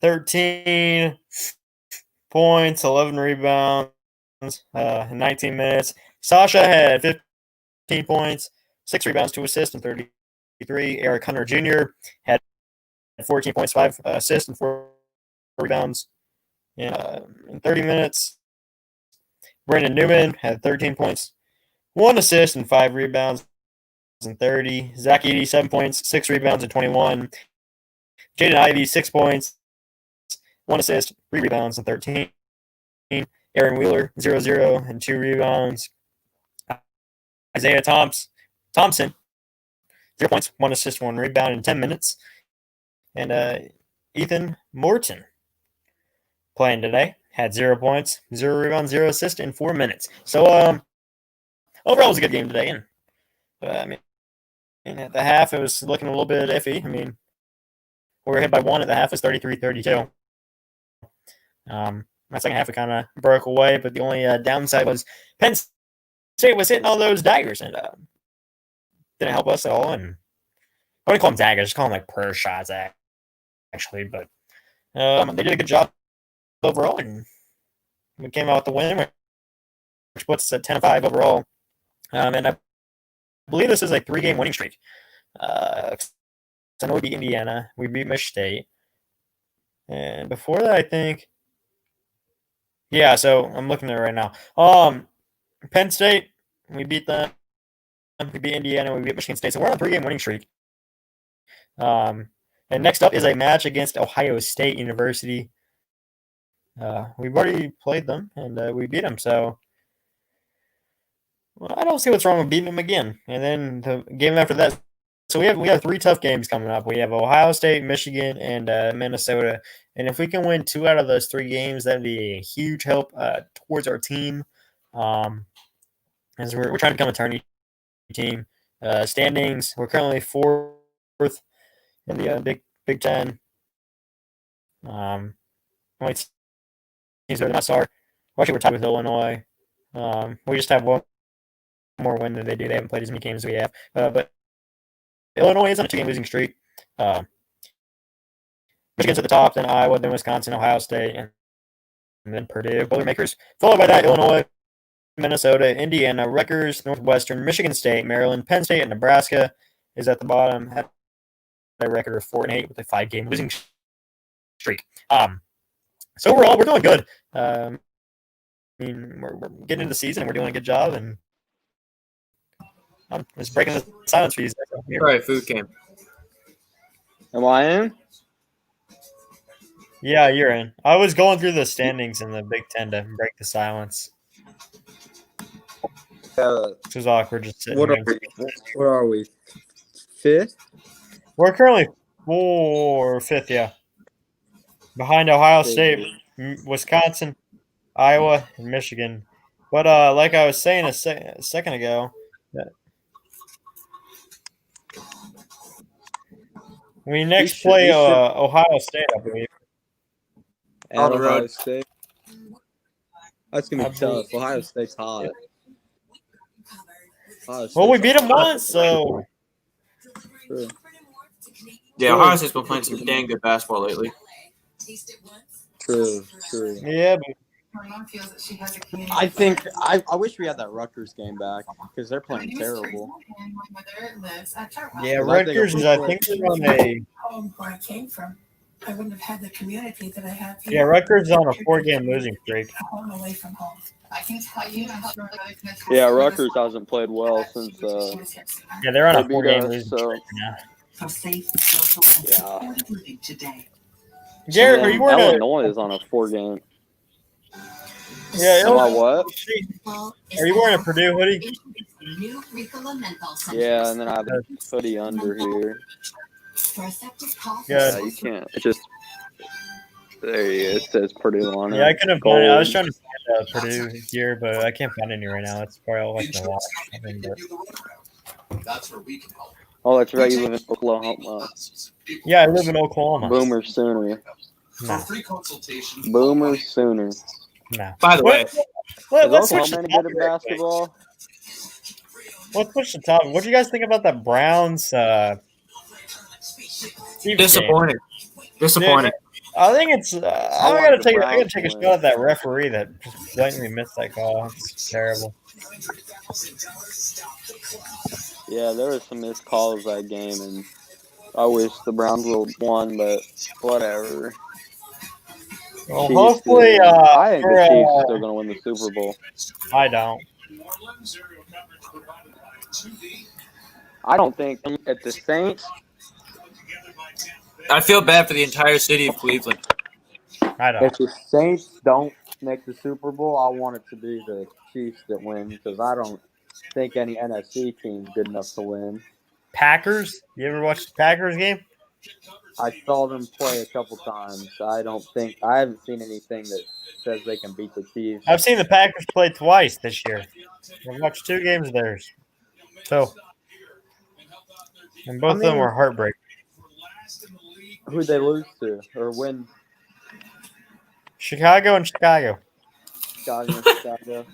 [SPEAKER 4] 13 points, 11 rebounds, in 19 minutes. Sasha had 15 points, 6 rebounds, 2 assists, and 33. Eric Hunter Jr. had 14 points, 5 assists, and 4 rebounds in 30 minutes. Brandon Newman had 13 points, 1 assist, and 5 rebounds in 30. Zach Edey, 7 points, 6 rebounds in 21. Jaden Ivey, 6 points, 1 assist, 3 rebounds in 13. Aaron Wheeler, 0-0, and 2 rebounds. Isaiah Thompson, 0 points, 1 assist, 1 rebound in 10 minutes. And Ethan Morton, playing today, had 0 points, 0 rebounds, 0 assists in 4 minutes. So overall, it was a good game today. And at the half, it was looking a little bit iffy. I mean, we were hit by 1 at the half. It was 33-32. My second half, it kind of broke away, but the only downside was Penn State was hitting all those daggers and didn't help us at all. And I wouldn't call them daggers, just call them like prayer shots, actually. But they did a good job overall, and we came out with the win, which puts us at 10-5 overall. And I believe this is a 3-game winning streak. I know we beat Indiana, we beat Michigan State, and before that, I think, yeah. So I'm looking at it right now. Penn State, we beat them. We beat Indiana, we beat Michigan State, so we're on a 3-game winning streak. And next up is a match against Ohio State University. We've already played them, and we beat them, so I don't see what's wrong with beating them again. And then the game after that, so we have 3 tough games coming up. We have Ohio State, Michigan, and Minnesota. And if we can win 2 out of those 3 games, that'd be a huge help towards our team. As we're trying to become a tourney team. Standings, we're currently 4th in the Big Ten. Only teams better than us are. Actually, we're tied with Illinois. We just have one more win than they do. They haven't played as many games as we have. But Illinois is on a 2-game losing streak. Michigan's at the top, then Iowa, then Wisconsin, Ohio State, and then Purdue. Boilermakers, followed by that Illinois, Minnesota, Indiana, Rutgers, Northwestern, Michigan State, Maryland, Penn State, and Nebraska is at the bottom. Had a record of 4-8 with a 5-game losing streak. So overall, we're doing good. I mean, we're getting into the season and we're doing a good job. And I'm just breaking the silence for you.
[SPEAKER 1] All right, food game.
[SPEAKER 5] Am I in?
[SPEAKER 4] Yeah, you're in. I was going through the standings in the Big Ten to break the silence. Which was awkward just sitting
[SPEAKER 6] What
[SPEAKER 4] here.
[SPEAKER 6] are we? 5th?
[SPEAKER 4] We're currently 5th, yeah. Behind Ohio State, Wisconsin, Iowa, and Michigan. But like I was saying a second ago, we next play Ohio State, I believe.
[SPEAKER 6] On the
[SPEAKER 1] road.
[SPEAKER 6] Ohio State. That's going to be tough. Ohio State's hot.
[SPEAKER 4] Well, we beat them once, so.
[SPEAKER 6] True.
[SPEAKER 1] Yeah, Ohio State's been playing some dang good basketball lately.
[SPEAKER 6] True.
[SPEAKER 4] Yeah, but
[SPEAKER 6] I think I wish we had that Rutgers game back because they're playing terrible.
[SPEAKER 4] yeah, Rutgers is, I think, they're on a.
[SPEAKER 7] Home where I came from, I wouldn't have had the community that I have here.
[SPEAKER 4] Yeah, Rutgers is on a 4-game losing streak.
[SPEAKER 7] Home away from home. I can tell you.
[SPEAKER 5] Yeah, Rutgers hasn't played well since.
[SPEAKER 4] Yeah, they're on a
[SPEAKER 5] They beat
[SPEAKER 4] 4-game
[SPEAKER 5] us,
[SPEAKER 4] losing
[SPEAKER 5] so-
[SPEAKER 4] streak now.
[SPEAKER 7] For safe, social, and
[SPEAKER 5] Yeah.
[SPEAKER 7] supportive living today.
[SPEAKER 4] Garrett, are you wearing a?
[SPEAKER 5] Illinois is on a 4-game.
[SPEAKER 4] Yeah,
[SPEAKER 5] Am I what?
[SPEAKER 4] Are you wearing a Purdue hoodie?
[SPEAKER 5] Yeah, and then I have a hoodie under here.
[SPEAKER 4] Yeah.
[SPEAKER 5] You can't. It's just there. It says Purdue on it.
[SPEAKER 4] Yeah, I couldn't find it. I was
[SPEAKER 5] Gold.
[SPEAKER 4] trying to find Purdue gear, but I can't find any right now. It's probably all like the watch.
[SPEAKER 2] That's where we can help.
[SPEAKER 5] Oh, that's right. You live in Oklahoma.
[SPEAKER 4] Yeah, I live in Oklahoma.
[SPEAKER 5] Boomer Sooner.
[SPEAKER 4] No,
[SPEAKER 2] Free consultation.
[SPEAKER 5] Boomer Sooner.
[SPEAKER 4] no.
[SPEAKER 1] By the way,
[SPEAKER 4] Let's
[SPEAKER 5] Is
[SPEAKER 4] switch the
[SPEAKER 5] Oklahoma any good
[SPEAKER 4] topic.
[SPEAKER 5] at basketball?
[SPEAKER 4] Let's switch the topic. What do you guys think about that Browns?
[SPEAKER 1] disappointing. Disappointing.
[SPEAKER 4] I think it's. I
[SPEAKER 5] want
[SPEAKER 4] gotta
[SPEAKER 5] the
[SPEAKER 4] take. I
[SPEAKER 5] Browns
[SPEAKER 4] gotta take a
[SPEAKER 5] to win.
[SPEAKER 4] shot at that referee that just blatantly missed that call. It's terrible.
[SPEAKER 5] Yeah, there were some missed calls that game, and I wish the Browns would have won, but whatever.
[SPEAKER 4] Well,
[SPEAKER 5] Chiefs
[SPEAKER 4] hopefully,
[SPEAKER 5] did. I think the Chiefs are
[SPEAKER 4] for,
[SPEAKER 5] still going to win the Super Bowl.
[SPEAKER 4] I don't.
[SPEAKER 5] I don't think at the Saints.
[SPEAKER 1] I feel bad for the entire city of Cleveland.
[SPEAKER 4] I don't.
[SPEAKER 5] If the Saints don't make the Super Bowl, I want it to be the Chiefs that win because I don't think any NFC team's good enough to win.
[SPEAKER 4] Packers? You ever watched the Packers game?
[SPEAKER 5] I saw them play a couple times. I haven't seen anything that says they can beat the Chiefs.
[SPEAKER 4] I've seen the Packers play twice this year. I've watched 2 games of theirs. So, and both of them were heartbreaking.
[SPEAKER 5] Who'd they lose to or win?
[SPEAKER 4] Chicago and Chicago.
[SPEAKER 5] Chicago.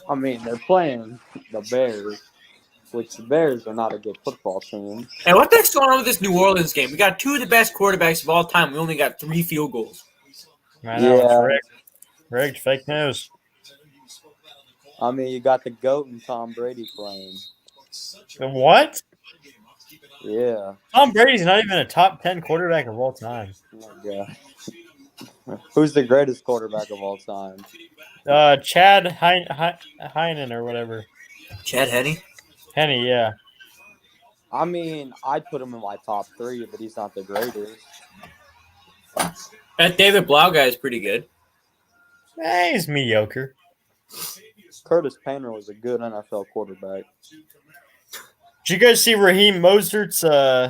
[SPEAKER 5] I mean, they're playing the Bears, which the Bears are not a good football team.
[SPEAKER 1] And what the heck's going on with this New Orleans game? We got 2 of the best quarterbacks of all time. We only got 3 field goals.
[SPEAKER 4] I know,
[SPEAKER 5] Yeah.
[SPEAKER 4] it's rigged. Rigged, fake news.
[SPEAKER 5] I mean, you got the GOAT and Tom Brady playing.
[SPEAKER 4] The what?
[SPEAKER 5] Yeah.
[SPEAKER 4] Tom Brady's not even a top 10 quarterback of all time.
[SPEAKER 5] Oh my God. Who's the greatest quarterback of all time?
[SPEAKER 4] Chad Heinen or whatever.
[SPEAKER 1] Chad Henne?
[SPEAKER 4] Henny, yeah.
[SPEAKER 5] I mean, I'd put him in my top 3, but he's not the greatest.
[SPEAKER 1] That David Blau guy is pretty good.
[SPEAKER 4] He's mediocre.
[SPEAKER 5] Curtis Painter was a good NFL quarterback.
[SPEAKER 4] Did you guys see Raheem Mostert's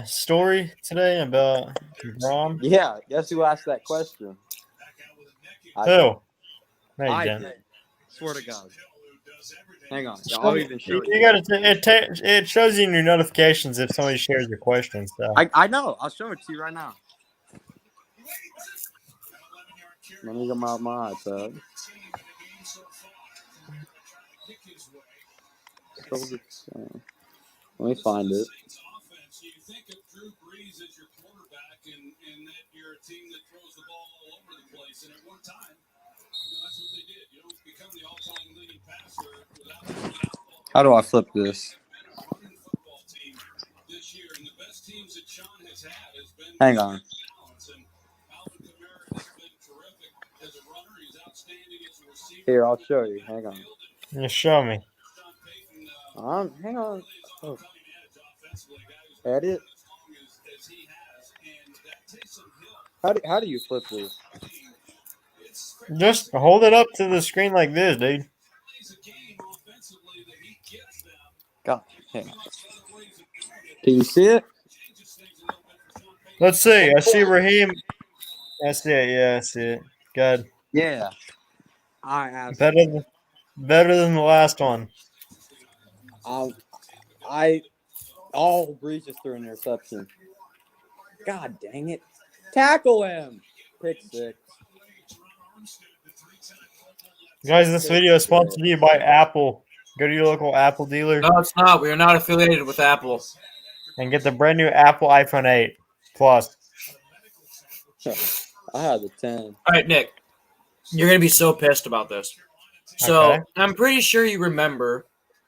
[SPEAKER 4] story today about Braun?
[SPEAKER 5] Yeah, guess who asked that question?
[SPEAKER 6] I
[SPEAKER 4] Who? No, you
[SPEAKER 6] I
[SPEAKER 4] didn't.
[SPEAKER 6] did. Swear to God. Hang on.
[SPEAKER 4] Show
[SPEAKER 6] I'll
[SPEAKER 4] me-
[SPEAKER 6] even show
[SPEAKER 4] You
[SPEAKER 6] you.
[SPEAKER 4] gotta. It shows you in your notifications if somebody shares your question. So
[SPEAKER 6] I know. I'll show it to you right now. Let me get my iPad. Let me find it.
[SPEAKER 2] You think of Drew Brees as your quarterback, and that you're a team that throws the ball all over the place. And at one time, that's what they did. You don't become the all-time leading passer without.
[SPEAKER 6] How do I flip this?
[SPEAKER 2] Modern football team this year, and the best teams that Sean has had has been.
[SPEAKER 6] Hang on.
[SPEAKER 2] Balance. And Alvin Kamara has been terrific as a runner. He's outstanding as a receiver.
[SPEAKER 6] Here, I'll show you. Hang on.
[SPEAKER 4] you show me.
[SPEAKER 6] Hang on. Oh. Edit. How do you flip this?
[SPEAKER 4] Just hold it up to the screen like this, dude.
[SPEAKER 6] God, hang on. Can you see it?
[SPEAKER 4] Let's see. I see Raheem. I see it. Yeah, I see it. Good.
[SPEAKER 6] Yeah. I asked.
[SPEAKER 4] Better than the last one.
[SPEAKER 6] Breeze just threw an interception. God dang it. Tackle him. Pick 6.
[SPEAKER 4] Guys, this video is sponsored to you by Apple. Go to your local Apple dealer
[SPEAKER 1] No, it's not. We are not affiliated with Apple.
[SPEAKER 4] and get the brand new Apple iPhone 8 Plus.
[SPEAKER 6] I had the 10.
[SPEAKER 1] All right, Nick, you're going to be so pissed about this. So
[SPEAKER 4] Okay.
[SPEAKER 1] I'm pretty sure you remember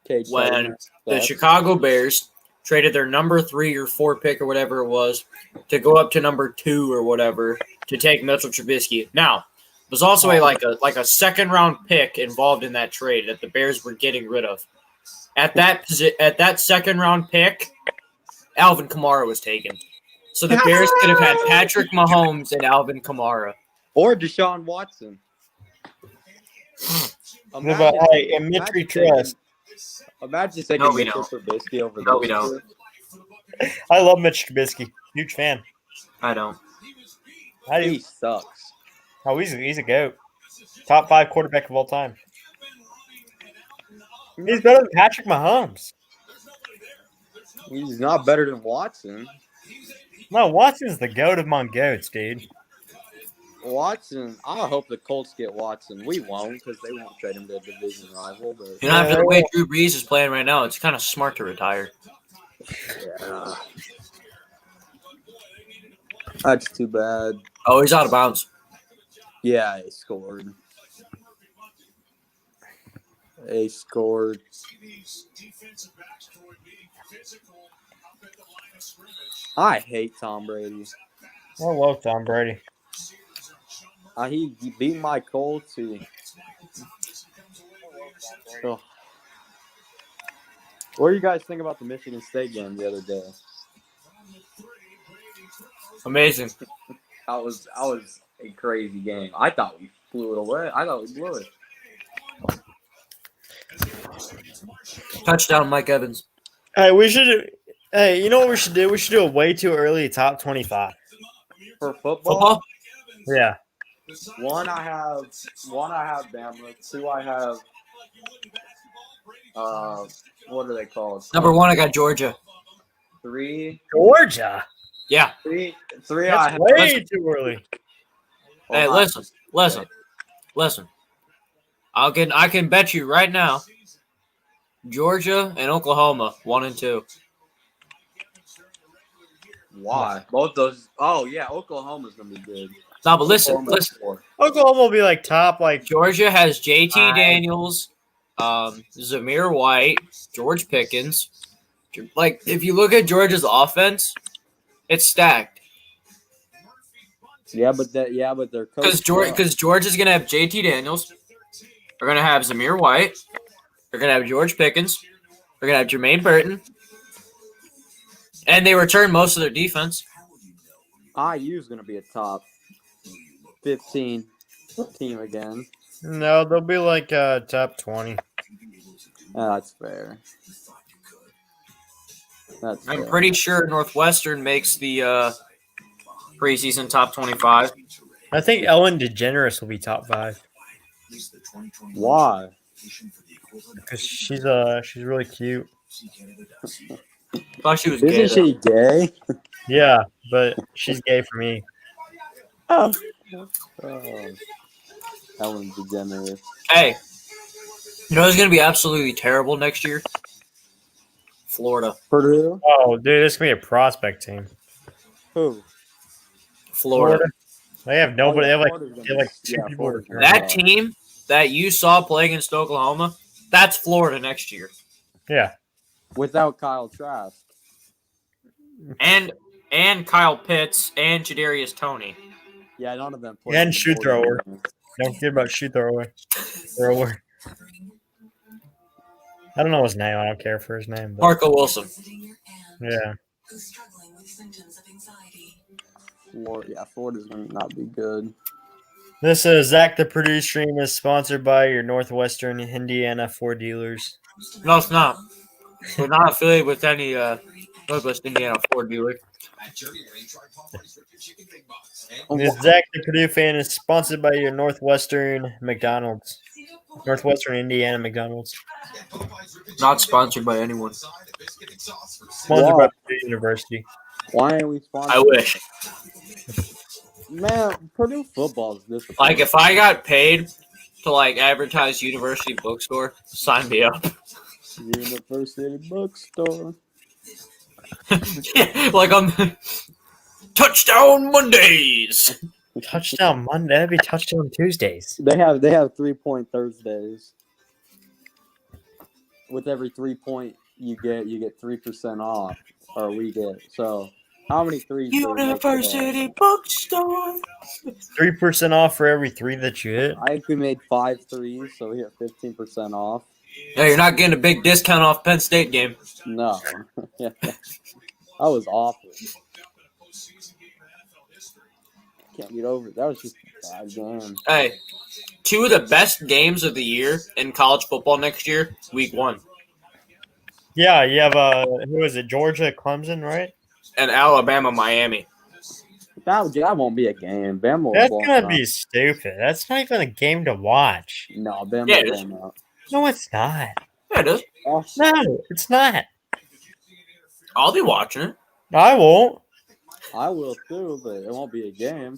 [SPEAKER 6] Cage
[SPEAKER 1] when
[SPEAKER 6] Turner.
[SPEAKER 1] the Chicago Bears traded their number 3 or 4 pick or whatever it was to go up to number 2 or whatever to take Mitchell Trubisky. Now, there's also a second round pick involved in that trade that the Bears were getting rid of. At that second round pick, Alvin Kamara was taken. So the Bears could have had Patrick Mahomes and Alvin Kamara.
[SPEAKER 6] Or Deshaun Watson.
[SPEAKER 4] And Mitri Trust.
[SPEAKER 6] Imagine taking
[SPEAKER 1] No, we
[SPEAKER 6] Mitchell
[SPEAKER 1] don't.
[SPEAKER 6] Trubisky over
[SPEAKER 1] No, we
[SPEAKER 6] those
[SPEAKER 1] don't.
[SPEAKER 4] I love Mitch Trubisky. Huge fan.
[SPEAKER 1] I don't.
[SPEAKER 4] How do
[SPEAKER 6] two.
[SPEAKER 4] you?
[SPEAKER 6] He sucks.
[SPEAKER 4] Oh, he's a goat. Top 5 quarterback of all time. He's better than Patrick Mahomes.
[SPEAKER 6] He's not better than Watson.
[SPEAKER 4] No, Watson's the goat among goats, dude.
[SPEAKER 6] Watson, I hope the Colts get Watson. We won't because they won't trade him to a division rival. But
[SPEAKER 1] You know, after the way Drew Brees is playing right now, it's kind of smart to retire.
[SPEAKER 6] yeah, that's too bad.
[SPEAKER 1] Oh, he's out of bounds.
[SPEAKER 6] Yeah, he scored. He scored. I hate Tom Brady.
[SPEAKER 4] I love Tom Brady.
[SPEAKER 6] He beat my Colts. What do you guys think about the Michigan State game the other day?
[SPEAKER 1] Amazing.
[SPEAKER 6] That was a crazy game. I thought we blew it away. I thought we blew it.
[SPEAKER 1] Touchdown, Mike Evans.
[SPEAKER 4] Hey, you know what we should do? We should do a way too early top 25.
[SPEAKER 6] For
[SPEAKER 1] Football?
[SPEAKER 6] football,
[SPEAKER 4] Yeah.
[SPEAKER 6] one I have Bama. 2 I have what are they called?
[SPEAKER 1] Number 1, I got Georgia.
[SPEAKER 6] 3
[SPEAKER 4] Georgia.
[SPEAKER 1] Yeah.
[SPEAKER 6] I
[SPEAKER 4] That's
[SPEAKER 6] have.
[SPEAKER 4] way too early.
[SPEAKER 1] Hey, listen. I can bet you right now, Georgia and Oklahoma, 1 and 2.
[SPEAKER 6] Why? Both those. Oh yeah, Oklahoma's gonna be good.
[SPEAKER 1] No, but listen.
[SPEAKER 4] Oklahoma will be like top, like
[SPEAKER 1] Georgia has JT Daniels, Zamir White, George Pickens. Like, if you look at Georgia's offense, it's stacked.
[SPEAKER 6] Yeah, but they're
[SPEAKER 1] Because Georgia's gonna have JT Daniels. They're gonna have Zamir White. They're gonna have George Pickens. They're gonna have Jermaine Burton. And they return most of their defense.
[SPEAKER 6] IU is gonna be a top 15 team again.
[SPEAKER 4] no, they'll be like top 20.
[SPEAKER 6] That's fair.
[SPEAKER 1] I'm pretty sure Northwestern makes the preseason top 25.
[SPEAKER 4] I think Ellen DeGeneres will be top 5
[SPEAKER 6] Why?
[SPEAKER 4] because she's really cute.
[SPEAKER 1] Thought she was gay.
[SPEAKER 6] Isn't she gay?
[SPEAKER 4] Yeah, but she's gay for me.
[SPEAKER 6] Oh. Ellen DeGeneres.
[SPEAKER 1] Hey, you know who's going to be absolutely terrible next year? Florida.
[SPEAKER 6] Purdue?
[SPEAKER 4] Oh, dude, this can be a prospect team.
[SPEAKER 6] Who?
[SPEAKER 1] Florida.
[SPEAKER 4] They have nobody. They have
[SPEAKER 6] Florida's gonna
[SPEAKER 4] like
[SPEAKER 6] be-
[SPEAKER 4] 2 people.
[SPEAKER 6] Florida's gonna
[SPEAKER 1] That
[SPEAKER 6] be-
[SPEAKER 1] team that you saw playing against Oklahoma, that's Florida next year.
[SPEAKER 4] Yeah.
[SPEAKER 6] Without Kyle Trask.
[SPEAKER 1] And Kyle Pitts and Jadarius Toney.
[SPEAKER 6] Yeah, none of them play.
[SPEAKER 4] And shoot thrower. Don't forget about shoot thrower. I don't know his name. I don't care for his name. But
[SPEAKER 1] Marco Wilson.
[SPEAKER 4] yeah.
[SPEAKER 6] Florida's going to not be good.
[SPEAKER 4] This is Zach the Purdue stream is sponsored by your Northwestern Indiana Ford dealers.
[SPEAKER 1] No, it's not. We're not affiliated with any Northwest Indiana Ford dealer.
[SPEAKER 4] This Zach the Purdue fan is sponsored by your Northwestern McDonald's. Northwestern Indiana McDonald's.
[SPEAKER 1] Not sponsored by anyone.
[SPEAKER 4] Sponsored by Purdue University.
[SPEAKER 6] Why ain't we sponsored?
[SPEAKER 1] I wish.
[SPEAKER 6] Man, Purdue football is disappointing.
[SPEAKER 1] Like, if I got paid to, like, advertise University Bookstore, sign me up.
[SPEAKER 6] University bookstore.
[SPEAKER 1] Like on Touchdown Mondays.
[SPEAKER 4] Touchdown Monday. That'd be Touchdown Tuesdays.
[SPEAKER 6] They have 3-point Thursdays. With every 3-point you get 3% off, or we get. So how many threes?
[SPEAKER 1] University Bookstore.
[SPEAKER 4] 3% off for every 3 that you hit.
[SPEAKER 6] I think we made 5 threes, so we get 15% off.
[SPEAKER 1] Yeah, you're not getting a big discount off Penn State game.
[SPEAKER 6] No, that was awful. Can't get over it. That was just a bad game.
[SPEAKER 1] Hey, 2 of the best games of the year in college football next year, week 1.
[SPEAKER 4] Yeah, you have who is it? Georgia, Clemson, right?
[SPEAKER 1] And Alabama, Miami.
[SPEAKER 6] That won't be a game. Bama will
[SPEAKER 4] That's
[SPEAKER 6] blow
[SPEAKER 4] gonna
[SPEAKER 6] them
[SPEAKER 4] be
[SPEAKER 6] out.
[SPEAKER 4] stupid. That's not even a game to watch.
[SPEAKER 6] No, Bama
[SPEAKER 1] Yeah,
[SPEAKER 6] will
[SPEAKER 1] it
[SPEAKER 6] blow
[SPEAKER 1] is.
[SPEAKER 6] them out.
[SPEAKER 4] No, it's not.
[SPEAKER 1] Yeah, it is.
[SPEAKER 6] Oh,
[SPEAKER 4] No, it's not.
[SPEAKER 1] I'll be watching it.
[SPEAKER 4] I won't.
[SPEAKER 6] I will too, but it won't be a game.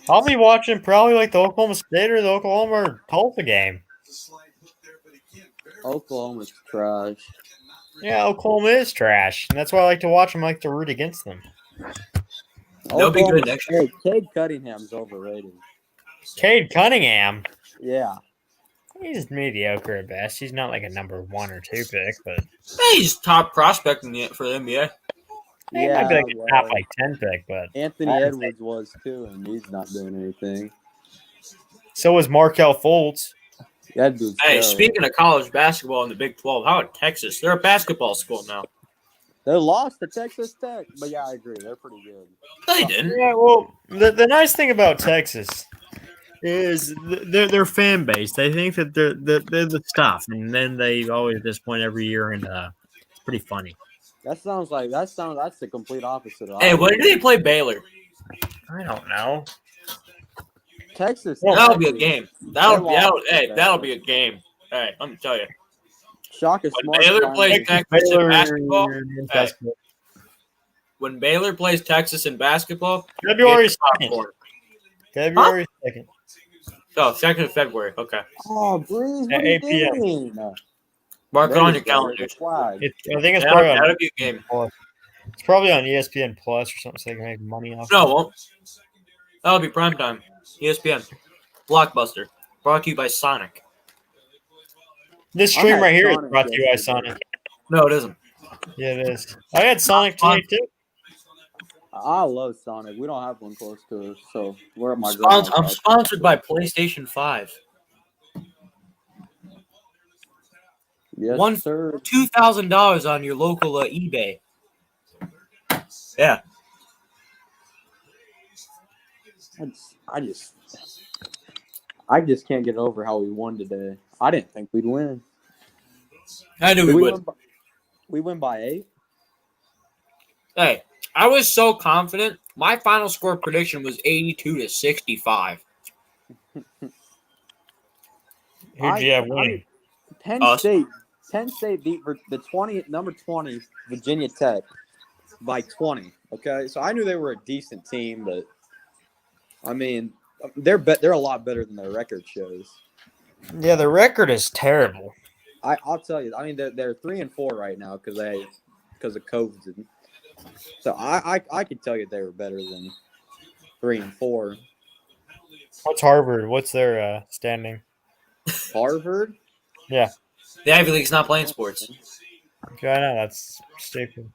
[SPEAKER 4] I'll be watching probably like the Oklahoma State or the Oklahoma or Tulsa game.
[SPEAKER 6] Oklahoma's trash.
[SPEAKER 4] Yeah, Oklahoma is trash, and that's why I like to watch them. I like to root against them.
[SPEAKER 1] They'll be good next year.
[SPEAKER 6] Hey, Cade Cunningham's overrated.
[SPEAKER 4] Cade Cunningham,
[SPEAKER 6] Yeah.
[SPEAKER 4] he's mediocre at best. He's not like a number 1 or 2 pick, but
[SPEAKER 1] Hey, he's top prospect for the NBA.
[SPEAKER 4] he might be like a top like 10 pick. But
[SPEAKER 6] Anthony
[SPEAKER 4] I would
[SPEAKER 6] Edwards was too, and he's not doing anything.
[SPEAKER 4] so is Markel Fultz.
[SPEAKER 6] That dude's
[SPEAKER 1] Hey,
[SPEAKER 6] terrible.
[SPEAKER 1] speaking of college basketball in the Big 12, how about Texas? They're a basketball school now.
[SPEAKER 6] They lost to Texas Tech, but yeah, I agree. They're pretty good.
[SPEAKER 1] They didn't.
[SPEAKER 4] Yeah, well, the nice thing about Texas is their fan base. They think that they're the stuff, and then they always disappoint every year, and it's pretty funny.
[SPEAKER 6] That's the complete opposite of
[SPEAKER 1] Hey, when did they play Baylor?
[SPEAKER 4] I don't know.
[SPEAKER 6] Texas.
[SPEAKER 1] That'll be a game. That'll
[SPEAKER 6] lost.
[SPEAKER 1] be a game. Hey, let me tell you.
[SPEAKER 6] Shaka
[SPEAKER 1] When
[SPEAKER 6] Smart.
[SPEAKER 1] Baylor plays Texas in basketball,
[SPEAKER 4] Basketball.
[SPEAKER 1] when Baylor plays Texas in basketball,
[SPEAKER 4] February
[SPEAKER 1] it's top
[SPEAKER 4] 2nd.
[SPEAKER 1] four.
[SPEAKER 4] February 2nd.
[SPEAKER 1] Oh, 2nd of February. Okay.
[SPEAKER 6] Oh, Breeze, what
[SPEAKER 4] At
[SPEAKER 6] are you
[SPEAKER 4] 8 p.m.
[SPEAKER 6] doing?
[SPEAKER 1] Mark it
[SPEAKER 6] There
[SPEAKER 1] on
[SPEAKER 6] you
[SPEAKER 1] your
[SPEAKER 6] go,
[SPEAKER 1] calendar.
[SPEAKER 6] there's a flag.
[SPEAKER 4] I think it's
[SPEAKER 1] That'll,
[SPEAKER 4] probably on.
[SPEAKER 1] that'll be a game.
[SPEAKER 4] It's probably on ESPN Plus or something, so they can make money off.
[SPEAKER 1] No, it won't. That'll be primetime. ESPN. Blockbuster. Brought to you by Sonic.
[SPEAKER 4] This
[SPEAKER 6] I
[SPEAKER 4] stream
[SPEAKER 6] had
[SPEAKER 4] right here is
[SPEAKER 6] Sonic
[SPEAKER 4] brought to you by
[SPEAKER 6] yesterday.
[SPEAKER 4] Sonic.
[SPEAKER 1] No, it isn't.
[SPEAKER 4] Yeah, it is. I had Sonic today too.
[SPEAKER 6] I love Sonic. We don't have one close to us, so we're at my
[SPEAKER 1] I'm
[SPEAKER 6] grandma's house.
[SPEAKER 1] sponsored by PlayStation 5.
[SPEAKER 6] Yes,
[SPEAKER 1] One-
[SPEAKER 6] sir.
[SPEAKER 1] $2,000 on your local eBay. Yeah.
[SPEAKER 6] I just can't get over how we won today. I didn't think we'd win.
[SPEAKER 1] I knew
[SPEAKER 6] Did
[SPEAKER 1] we
[SPEAKER 6] we
[SPEAKER 1] would.
[SPEAKER 6] win by 8?
[SPEAKER 1] Hey, I was so confident. My final score prediction was 82-65.
[SPEAKER 4] Who'd you have winning?
[SPEAKER 6] Penn
[SPEAKER 1] Us.
[SPEAKER 6] State. Penn State beat number 20 Virginia Tech by 20. Okay, so I knew they were a decent team, but I mean, they're a lot better than their record shows.
[SPEAKER 4] Yeah, the record is terrible.
[SPEAKER 6] I'll tell you. I mean, they're 3-4 right now because of COVID. So I could tell you they were better than 3-4.
[SPEAKER 4] What's Harvard? What's their standing?
[SPEAKER 6] Harvard.
[SPEAKER 4] Yeah.
[SPEAKER 1] The Ivy League's not playing sports.
[SPEAKER 4] Okay, I know that's stupid.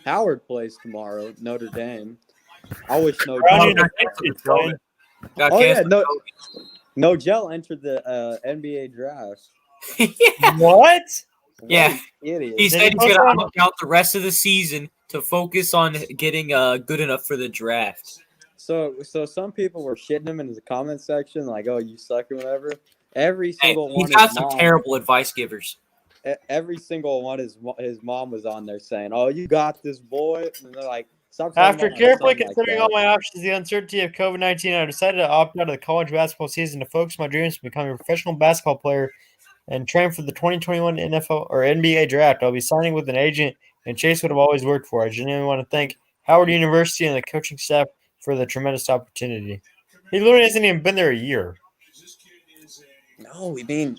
[SPEAKER 6] Howard plays tomorrow. Notre Dame. I wish no.
[SPEAKER 4] Brownie
[SPEAKER 1] got
[SPEAKER 4] is playing.
[SPEAKER 1] Got
[SPEAKER 6] Oh yeah,
[SPEAKER 1] canceled.
[SPEAKER 6] no gel entered the NBA draft.
[SPEAKER 4] What?
[SPEAKER 1] Yeah.
[SPEAKER 6] What an idiot.
[SPEAKER 1] He
[SPEAKER 4] Did
[SPEAKER 1] said
[SPEAKER 4] he
[SPEAKER 1] he's
[SPEAKER 4] post
[SPEAKER 1] going
[SPEAKER 4] on-
[SPEAKER 1] to opt out the rest of the season to focus on getting good enough for the draft.
[SPEAKER 6] So some people were shitting him in the comment section, like, "Oh, you suck" or whatever. Every single
[SPEAKER 1] He's
[SPEAKER 6] one.
[SPEAKER 1] got
[SPEAKER 6] his
[SPEAKER 1] some
[SPEAKER 6] mom-
[SPEAKER 1] terrible advice givers.
[SPEAKER 6] Every single one. His mom was on there saying, "Oh, you got this, boy." And they're like, "Stop." talking
[SPEAKER 4] After
[SPEAKER 6] about my
[SPEAKER 4] carefully
[SPEAKER 6] son like
[SPEAKER 4] considering
[SPEAKER 6] that."
[SPEAKER 4] all my options, the uncertainty of COVID-19, I decided to opt out of the college basketball season to focus my dreams to become a professional basketball player and train for the 2021 NFL or NBA draft. I'll be signing with an agent and chase what I've always worked for. I genuinely want to thank Howard University and the coaching staff for the tremendous opportunity. He literally hasn't even been there a year.
[SPEAKER 6] No, I mean,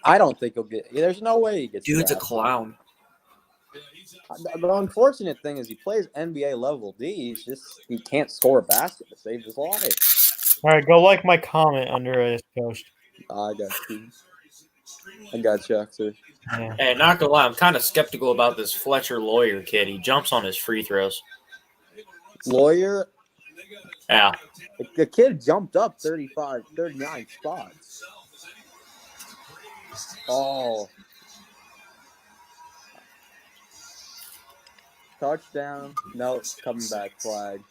[SPEAKER 6] I don't think he'll get. There's no way he gets.
[SPEAKER 1] Dude's a
[SPEAKER 6] drafted.
[SPEAKER 1] clown.
[SPEAKER 6] The unfortunate thing is he plays NBA level D. He can't score a basket to save his life.
[SPEAKER 4] All right, go like my comment under this post.
[SPEAKER 6] I got you. I got you, sir.
[SPEAKER 4] Yeah.
[SPEAKER 1] Hey, not gonna lie, I'm kind of skeptical about this Fletcher Lawyer kid. He jumps on his free throws.
[SPEAKER 6] Lawyer,
[SPEAKER 1] Yeah.
[SPEAKER 6] the kid jumped up 39 spots. Oh. Touchdown. No, coming back flag.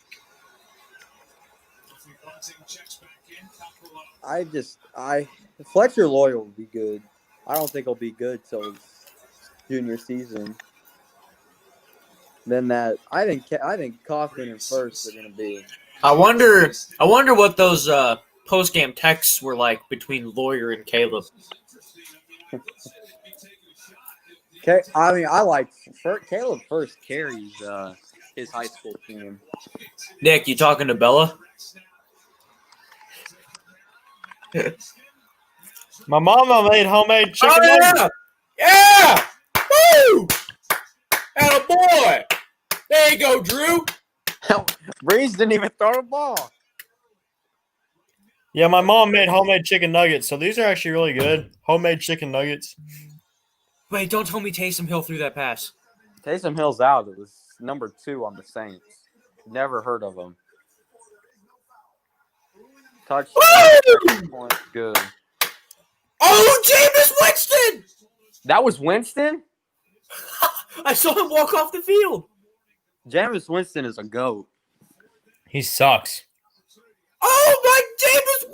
[SPEAKER 6] Fletcher Lawyer will be good. I don't think he'll be good till his junior season. Then I think Kaufman and First are gonna be.
[SPEAKER 1] I wonder what those post-game texts were like between Lawyer and Caleb.
[SPEAKER 6] Okay, I mean I like Caleb First carries his high school team.
[SPEAKER 1] Nick, you talking to Bella?
[SPEAKER 4] My mama made homemade chicken
[SPEAKER 1] Oh
[SPEAKER 4] nuggets.
[SPEAKER 1] yeah! Woo! Atta boy! There you go, Drew.
[SPEAKER 6] Breeze didn't even throw the ball.
[SPEAKER 4] Yeah, my mom made homemade chicken nuggets, so these are actually really good. Homemade chicken nuggets.
[SPEAKER 1] Wait, don't tell me Taysom Hill threw that pass.
[SPEAKER 6] Taysom Hill's out. It was number 2 on the Saints. Never heard of him. Touchdown. Good.
[SPEAKER 1] Oh, Jameis Winston!
[SPEAKER 6] That was Winston?
[SPEAKER 1] I saw him walk off the field.
[SPEAKER 6] Jameis Winston is a GOAT.
[SPEAKER 4] He sucks.
[SPEAKER 1] Oh my, Jameis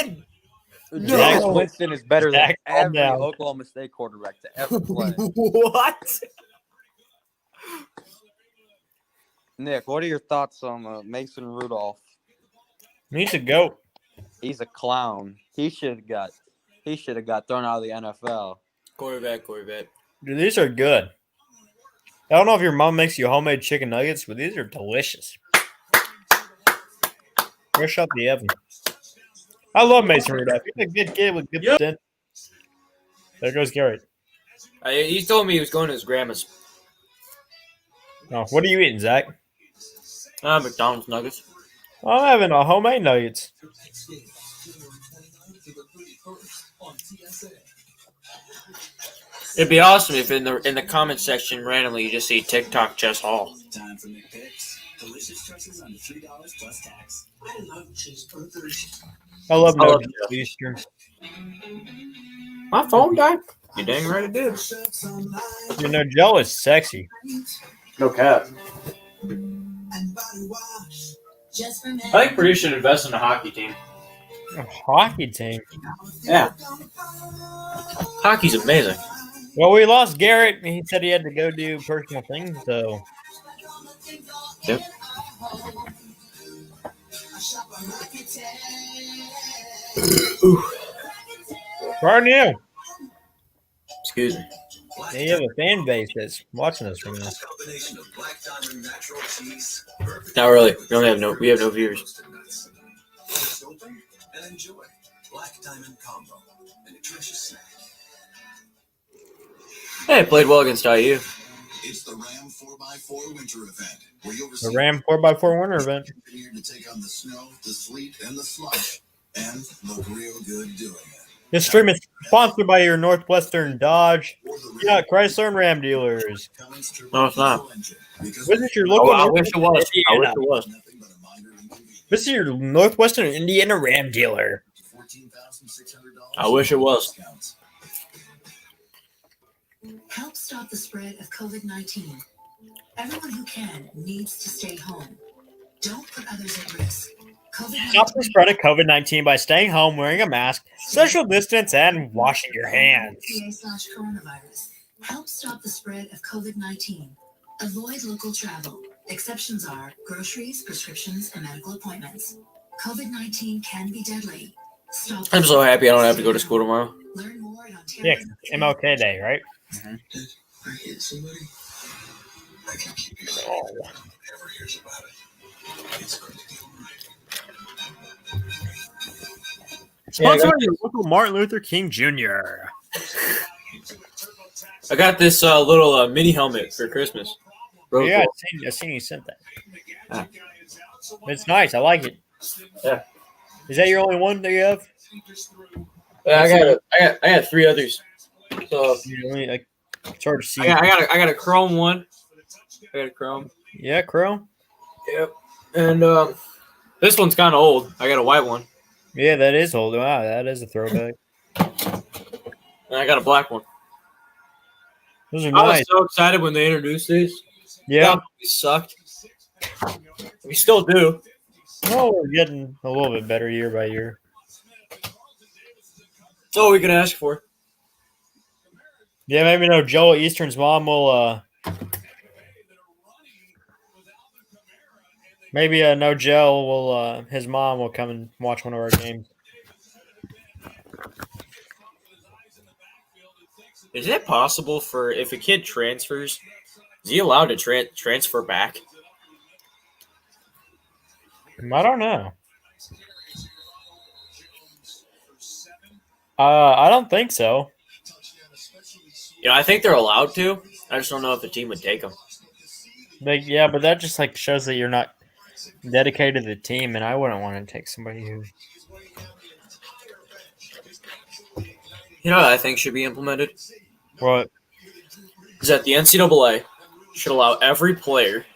[SPEAKER 1] Winston!
[SPEAKER 6] Jameis Winston is better than
[SPEAKER 4] Zach, calm
[SPEAKER 6] every
[SPEAKER 4] down.
[SPEAKER 6] Oklahoma State quarterback to ever play.
[SPEAKER 1] What?
[SPEAKER 6] Nick, what are your thoughts on Mason Rudolph?
[SPEAKER 4] He's a goat.
[SPEAKER 6] He's a clown. He should have got thrown out of the NFL.
[SPEAKER 1] Quarterback.
[SPEAKER 4] Dude, these are good. I don't know if your mom makes you homemade chicken nuggets, but these are delicious. Fresh out the oven. I love Mason Rudolph. He's a good kid with good sense. There goes Garrett.
[SPEAKER 1] He told me he was going to his grandma's.
[SPEAKER 4] Oh, what are you eating, Zach?
[SPEAKER 1] McDonald's nuggets.
[SPEAKER 4] I'm having a homemade nuggets.
[SPEAKER 1] It'd be awesome if in the comment section randomly you just see TikTok Chess Hall.
[SPEAKER 3] Time for McPicks. Delicious choices under $3 plus tax. I love cheeseburgers.
[SPEAKER 4] I love
[SPEAKER 1] I love
[SPEAKER 4] nuggets. Eastern.
[SPEAKER 1] My phone died. You dang right it did.
[SPEAKER 4] You know, Joe is sexy.
[SPEAKER 1] No cap. I think Purdue should invest in a hockey team.
[SPEAKER 4] A hockey team.
[SPEAKER 1] Yeah. Hockey's amazing.
[SPEAKER 4] Well, we lost Garrett. He said he had to go do personal things, so
[SPEAKER 1] Yep.
[SPEAKER 4] Right now,
[SPEAKER 1] Excuse me.
[SPEAKER 4] you have a fan base that's watching us right now.
[SPEAKER 1] Not really. We have no viewers.
[SPEAKER 3] Open and enjoy Black Diamond Combo, a nutritious snack.
[SPEAKER 1] Hey, I played well against IU.
[SPEAKER 3] It's the Ram 4x4 winter event, where you'll
[SPEAKER 4] The
[SPEAKER 3] receive
[SPEAKER 4] Ram 4x4 winter event.
[SPEAKER 3] engineered to take on the snow, the sleet, and the slush, and look real good doing it.
[SPEAKER 4] This stream is sponsored by your Northwestern Dodge, Chrysler, and Ram dealers.
[SPEAKER 1] No, it's not.
[SPEAKER 4] Visit your
[SPEAKER 1] Oh,
[SPEAKER 4] local
[SPEAKER 1] I wish it was. I wish
[SPEAKER 4] Indiana.
[SPEAKER 1] it was.
[SPEAKER 4] Visit your Northwestern Indiana Ram dealer.
[SPEAKER 1] I wish it was.
[SPEAKER 7] Help stop the spread of COVID-19. Everyone who can needs to stay home. Don't put others at risk.
[SPEAKER 4] Stop the spread of COVID-19 by staying home, wearing a mask, social distance, and washing your hands.
[SPEAKER 7] /coronavirus. Help stop the spread of COVID-19. Avoid local travel. Exceptions are groceries, prescriptions, and medical appointments. COVID-19 can be deadly. Stop.
[SPEAKER 1] I'm so happy I don't have to go to school tomorrow.
[SPEAKER 7] Learn more at Ontario.
[SPEAKER 4] Yeah, MLK Day, right?
[SPEAKER 3] I hit somebody. I can keep you safe. Whoever hears about it, it's going to be all right.
[SPEAKER 4] Sponsored by your local Martin Luther King Jr.
[SPEAKER 1] I got this little mini helmet for Christmas. Really
[SPEAKER 4] Yeah,
[SPEAKER 1] cool.
[SPEAKER 4] I seen you sent that.
[SPEAKER 1] Ah.
[SPEAKER 4] It's nice. I like it.
[SPEAKER 1] Yeah.
[SPEAKER 4] Is that your only one that you have?
[SPEAKER 1] Yeah, I got 3 others. So
[SPEAKER 4] You only, like, it's hard to see.
[SPEAKER 1] I got a chrome one. I got a chrome.
[SPEAKER 4] Yeah, Crow.
[SPEAKER 1] Yep. And this one's kind of old. I got a white one.
[SPEAKER 4] Yeah, that is old. Wow, that is a throwback.
[SPEAKER 1] And I got a black one.
[SPEAKER 4] Those are
[SPEAKER 1] I was
[SPEAKER 4] nice.
[SPEAKER 1] so excited when they introduced these.
[SPEAKER 4] Yeah.
[SPEAKER 1] We sucked. We still do.
[SPEAKER 4] Oh, we're getting a little bit better year by year.
[SPEAKER 1] That's all we can ask for.
[SPEAKER 4] Yeah, maybe no. Joel Eastern's mom will. Maybe no. Joe will. His mom will come and watch one of our games.
[SPEAKER 1] Is it possible for if a kid transfers, is he allowed to transfer back?
[SPEAKER 4] I don't know. I don't think so.
[SPEAKER 1] You know, I think they're allowed to. I just don't know if the team would take them.
[SPEAKER 4] Yeah, but that just like shows that you're not dedicated to the team, and I wouldn't want to take somebody who.
[SPEAKER 1] You know what I think should be implemented?
[SPEAKER 4] What?
[SPEAKER 1] Is that the NCAA should allow every player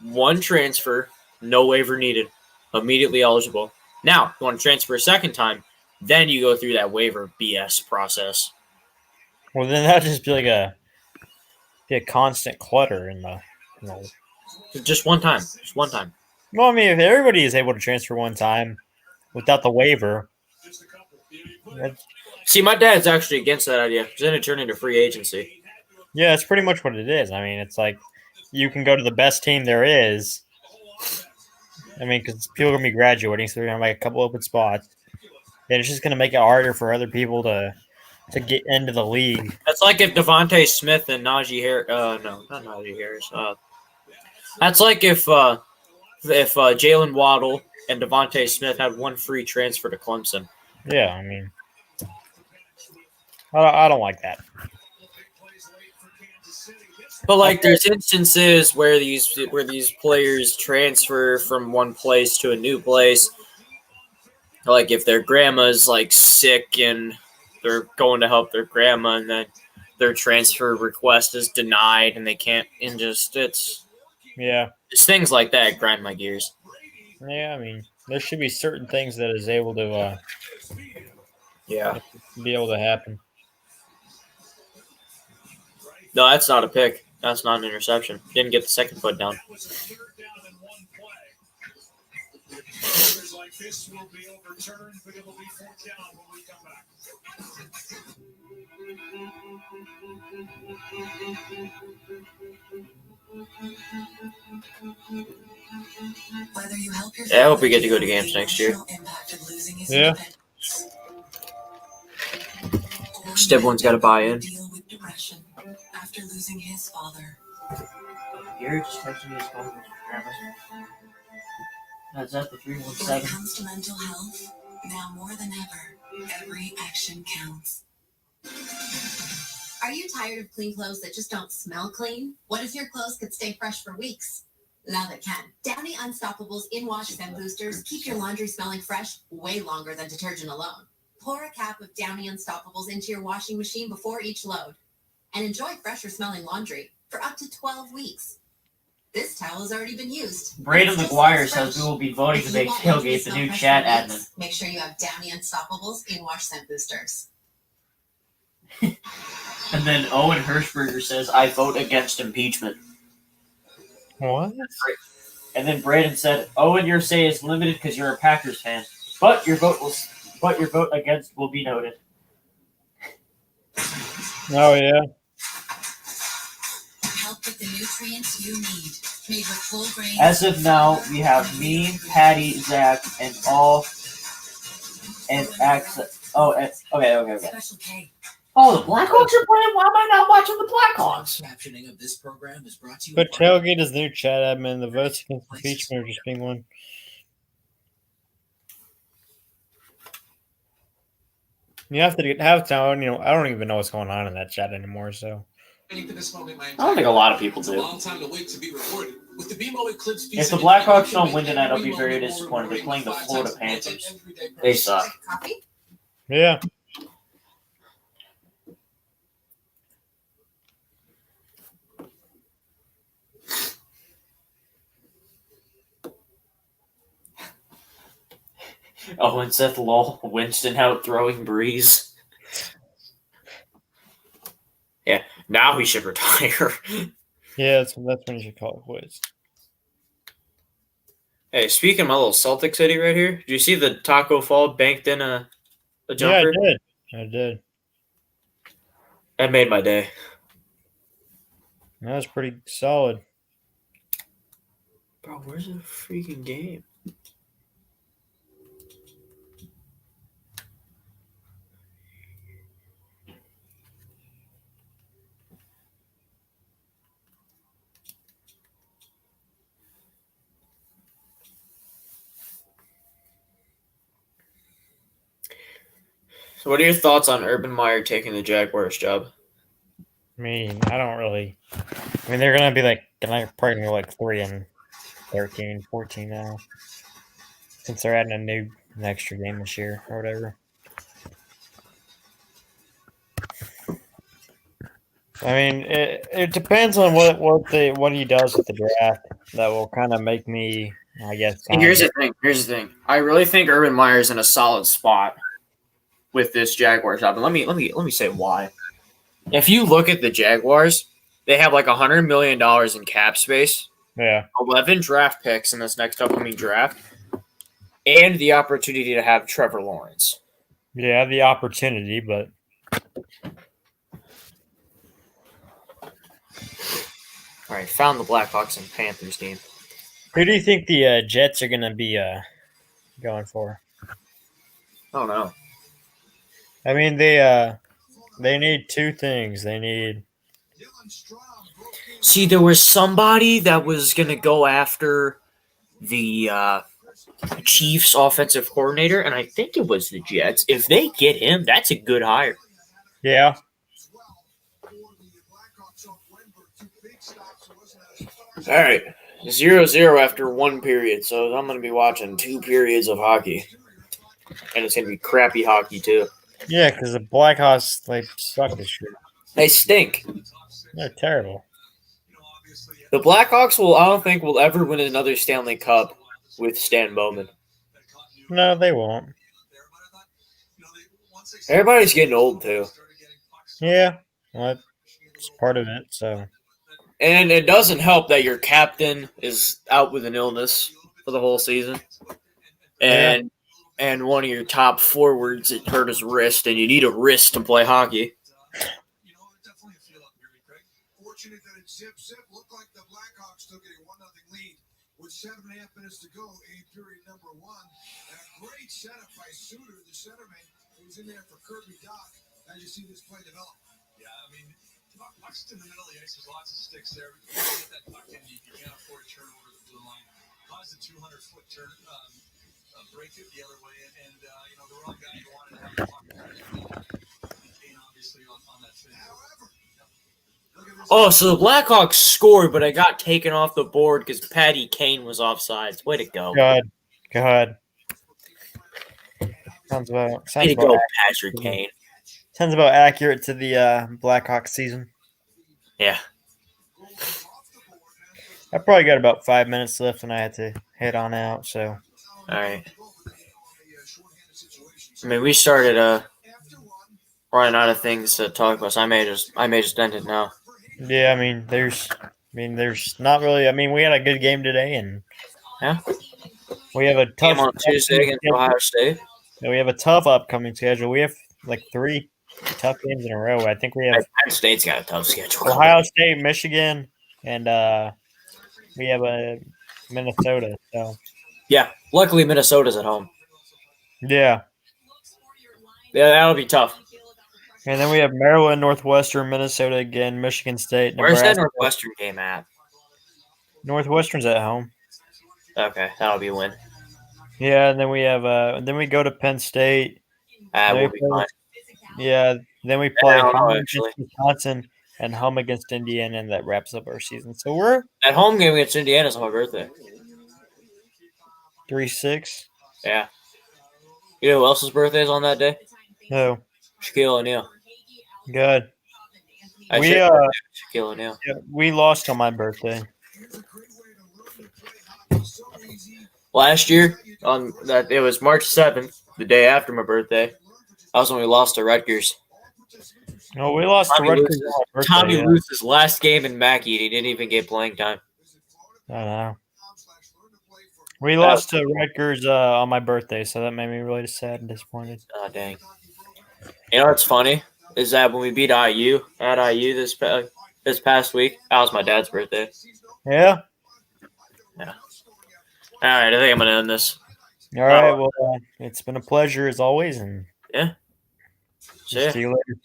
[SPEAKER 1] one transfer, no waiver needed, immediately eligible. Now, if you want to transfer a second time, then you go through that waiver BS process.
[SPEAKER 4] Well, then that'd just be like a constant clutter in the.
[SPEAKER 1] Just one time. Just one time.
[SPEAKER 4] Well, I mean, if everybody is able to transfer one time without the waiver,
[SPEAKER 1] See, my dad's actually against that idea. Then it turned into free agency.
[SPEAKER 4] yeah, that's pretty much what it is. I mean, it's like you can go to the best team there is. I mean, because people are going to be graduating, so they're going to make a couple open spots. And it's just going to make it harder for other people to get into the league.
[SPEAKER 1] That's like if Devontae Smith and Najee Harris. No, not Najee Harris. That's like if Jalen Waddle and Devontae Smith had one free transfer to Clemson.
[SPEAKER 4] Yeah, I mean, I don't like that.
[SPEAKER 1] But like, there's instances where these players transfer from one place to a new place. Like if their grandma's like sick and they're going to help their grandma, and then their transfer request is denied, and they can't. And just it's things like that grind my gears.
[SPEAKER 4] Yeah, I mean, there should be certain things that is able to be able to happen.
[SPEAKER 1] No, that's not a pick. That's not an interception. Didn't get the second foot down.
[SPEAKER 2] Like this will be overturned, but it will be 4th down when we come back.
[SPEAKER 7] Whether you help your
[SPEAKER 1] Yeah, I hope we get to go to games next year.
[SPEAKER 4] Yeah.
[SPEAKER 1] Everyone's got to buy in.
[SPEAKER 7] Deal with depression after losing his father.
[SPEAKER 1] Garrett just texted me his phone. That's that the
[SPEAKER 7] When it
[SPEAKER 1] 317.
[SPEAKER 7] comes to mental health, now more than ever, every action counts. Are you tired of clean clothes that just don't smell clean? What if your clothes could stay fresh for weeks? Now they can. Downy Unstoppables in-wash scent boosters keep your laundry smelling fresh way longer than detergent alone. Pour a cap of Downy Unstoppables into your washing machine before each load and enjoy fresher smelling laundry for up to 12 weeks. This towel has already been used.
[SPEAKER 1] Braden
[SPEAKER 7] It still
[SPEAKER 1] McGuire
[SPEAKER 7] smells
[SPEAKER 1] says we will be voting
[SPEAKER 7] fresh.
[SPEAKER 1] to
[SPEAKER 7] If you
[SPEAKER 1] make
[SPEAKER 7] want laundry to
[SPEAKER 1] Tailgate the
[SPEAKER 7] smell
[SPEAKER 1] new
[SPEAKER 7] fresh
[SPEAKER 1] chat
[SPEAKER 7] for
[SPEAKER 1] admin.
[SPEAKER 7] weeks, make sure you have Downy Unstoppables in-wash scent boosters.
[SPEAKER 1] And then Owen Hirschberger says, I vote against impeachment.
[SPEAKER 4] What?
[SPEAKER 1] And then Braden said, Owen, your say is limited because you're a Packers fan. But your vote against will be noted.
[SPEAKER 4] Oh yeah.
[SPEAKER 7] Help with the nutrients you need. Made with full grain.
[SPEAKER 1] As of now, we have me, Patty, Zach, and all and access. Okay.
[SPEAKER 7] Special K.
[SPEAKER 1] Oh, the Blackhawks are playing? Why am I not watching the Blackhawks?
[SPEAKER 2] Captioning of this program is brought to you.
[SPEAKER 4] But Tailgate is the new chat admin. The votes against impeachment are just being won. You have to have time. You know, I don't even know what's going on in that chat anymore. So
[SPEAKER 1] I don't think a lot of people do.
[SPEAKER 2] Long time to wait to be recorded. With the BMO Eclipse
[SPEAKER 1] If the Blackhawks don't win tonight, I'll be very disappointed. They're playing the Florida Panthers. They suck.
[SPEAKER 7] Copy?
[SPEAKER 4] yeah.
[SPEAKER 1] Oh, and Seth Lowell, Winston out throwing Breeze. Yeah, now he should retire.
[SPEAKER 4] Yeah, that's when you should call it quits.
[SPEAKER 1] Hey, speaking of my little Celtic city right here, did you see the Taco Fall banked in a jumper?
[SPEAKER 4] Yeah, I did.
[SPEAKER 1] That made my day.
[SPEAKER 4] That was pretty solid.
[SPEAKER 1] Bro, where's the freaking game? So what are your thoughts on Urban Meyer taking the Jaguars job?
[SPEAKER 4] I mean, I don't really. I mean, they're gonna be probably gonna be like 3-13, 14 now, since they're adding an extra game this year or whatever. I mean, it depends on what he does with the draft. That will kind of make me, I guess.
[SPEAKER 1] Here's the thing. I really think Urban Meyer's in a solid spot with this Jaguars job. And let me say why. If you look at the Jaguars, they have like $100 million in cap space.
[SPEAKER 4] Yeah.
[SPEAKER 1] 11 draft picks in this next upcoming draft, and the opportunity to have Trevor Lawrence.
[SPEAKER 4] Yeah, the opportunity, but
[SPEAKER 1] all right, found the Blackhawks and Panthers game.
[SPEAKER 4] Who do you think the Jets are going to be going for?
[SPEAKER 1] I don't know.
[SPEAKER 4] I mean, they need two things. They need.
[SPEAKER 1] See, there was somebody that was going to go after the Chiefs offensive coordinator, and I think it was the Jets. If they get him, that's a good hire.
[SPEAKER 4] Yeah.
[SPEAKER 1] All right. 0-0 after one period, so I'm going to be watching 2 periods of hockey. And it's going to be crappy hockey, too.
[SPEAKER 4] Yeah, because the Blackhawks, suck this year.
[SPEAKER 1] They stink.
[SPEAKER 4] They're terrible.
[SPEAKER 1] The Blackhawks I don't think will ever win another Stanley Cup with Stan Bowman.
[SPEAKER 4] No, they won't.
[SPEAKER 1] Everybody's getting old, too.
[SPEAKER 4] Yeah, well, that's part of it, so.
[SPEAKER 1] And it doesn't help that your captain is out with an illness for the whole season. And one of your top forwards, it hurt his wrist, and you need a wrist to play hockey.
[SPEAKER 3] Fortunate that it zip looked like the Blackhawks took it a 1-0 lead. with 7.5 minutes to go in period number 1. And a great setup by Suter, the centerman, who was in there for Kirby Doc. As you see this play develop.
[SPEAKER 2] Yeah, I mean, puck's in the middle of the ice. There's lots of sticks there. You get that puck in, you can't afford to turn over the blue line. Caused a 200-foot turn, break it the other way, and the wrong guy you wanted to have the puck. Kane obviously on that thing.
[SPEAKER 3] However,
[SPEAKER 1] Oh, so the Blackhawks scored, but I got taken off the board because Patty Kane was offsides. Way to go.
[SPEAKER 4] Go ahead. Sounds
[SPEAKER 1] Way to
[SPEAKER 4] about
[SPEAKER 1] go, Patrick Kane.
[SPEAKER 4] sounds about accurate to the Blackhawks season.
[SPEAKER 1] Yeah.
[SPEAKER 4] I probably got about 5 minutes left, and I had to head on out. So,
[SPEAKER 1] All right. I mean, we started running out of things to talk about. So I may just end it now.
[SPEAKER 4] yeah, I mean, there's not really. I mean, we had a good game today, and
[SPEAKER 1] Yeah.
[SPEAKER 4] we have a
[SPEAKER 1] Game
[SPEAKER 4] tough
[SPEAKER 1] on Tuesday against Ohio State.
[SPEAKER 4] We have a tough upcoming schedule. We have like 3 tough games in a row. I think we have
[SPEAKER 1] Penn State's got a tough schedule.
[SPEAKER 4] Ohio State, Michigan, and we have a Minnesota. So
[SPEAKER 1] Yeah. Luckily, Minnesota's at home.
[SPEAKER 4] yeah,
[SPEAKER 1] Yeah, that'll be tough.
[SPEAKER 4] and then we have Maryland, Northwestern, Minnesota again, Michigan State,
[SPEAKER 1] Where's
[SPEAKER 4] Nebraska.
[SPEAKER 1] that Northwestern game at?
[SPEAKER 4] Northwestern's at home.
[SPEAKER 1] Okay, that'll be a win.
[SPEAKER 4] Yeah, and then we have then we go to Penn State. Then
[SPEAKER 1] We'll
[SPEAKER 4] we
[SPEAKER 1] be
[SPEAKER 4] play-
[SPEAKER 1] fine.
[SPEAKER 4] Yeah, then we play
[SPEAKER 1] I don't know,
[SPEAKER 4] home
[SPEAKER 1] actually.
[SPEAKER 4] against Wisconsin and home against Indiana, and that wraps up our season. So we're
[SPEAKER 1] That home game against Indiana's on my birthday.
[SPEAKER 4] 3-6.
[SPEAKER 1] Yeah. You know who else's birthday is on that day?
[SPEAKER 4] Oh,
[SPEAKER 1] Shaquille O'Neal.
[SPEAKER 4] good.
[SPEAKER 1] I
[SPEAKER 4] We,
[SPEAKER 1] should
[SPEAKER 4] uh,
[SPEAKER 1] Shaquille O'Neal.
[SPEAKER 4] Yeah, we lost on my birthday.
[SPEAKER 1] Last year, it was March 7th, the day after my birthday. That was when we lost to Rutgers.
[SPEAKER 4] No, we lost to
[SPEAKER 1] Tommy
[SPEAKER 4] Rutgers
[SPEAKER 1] Luce's-
[SPEAKER 4] on my birthday.
[SPEAKER 1] Tommy
[SPEAKER 4] yeah.
[SPEAKER 1] Luce's last game in Mackey, he didn't even get playing time.
[SPEAKER 4] I don't know. We lost to Rutgers on my birthday, so that made me really sad and disappointed.
[SPEAKER 1] Oh, dang. You know what's funny? Is that when we beat IU at IU this past week, that was my dad's birthday.
[SPEAKER 4] Yeah.
[SPEAKER 1] All right, I think I'm going to end this.
[SPEAKER 4] All right. Well, it's been a pleasure as always, and
[SPEAKER 1] Yeah. See ya.
[SPEAKER 4] see you later.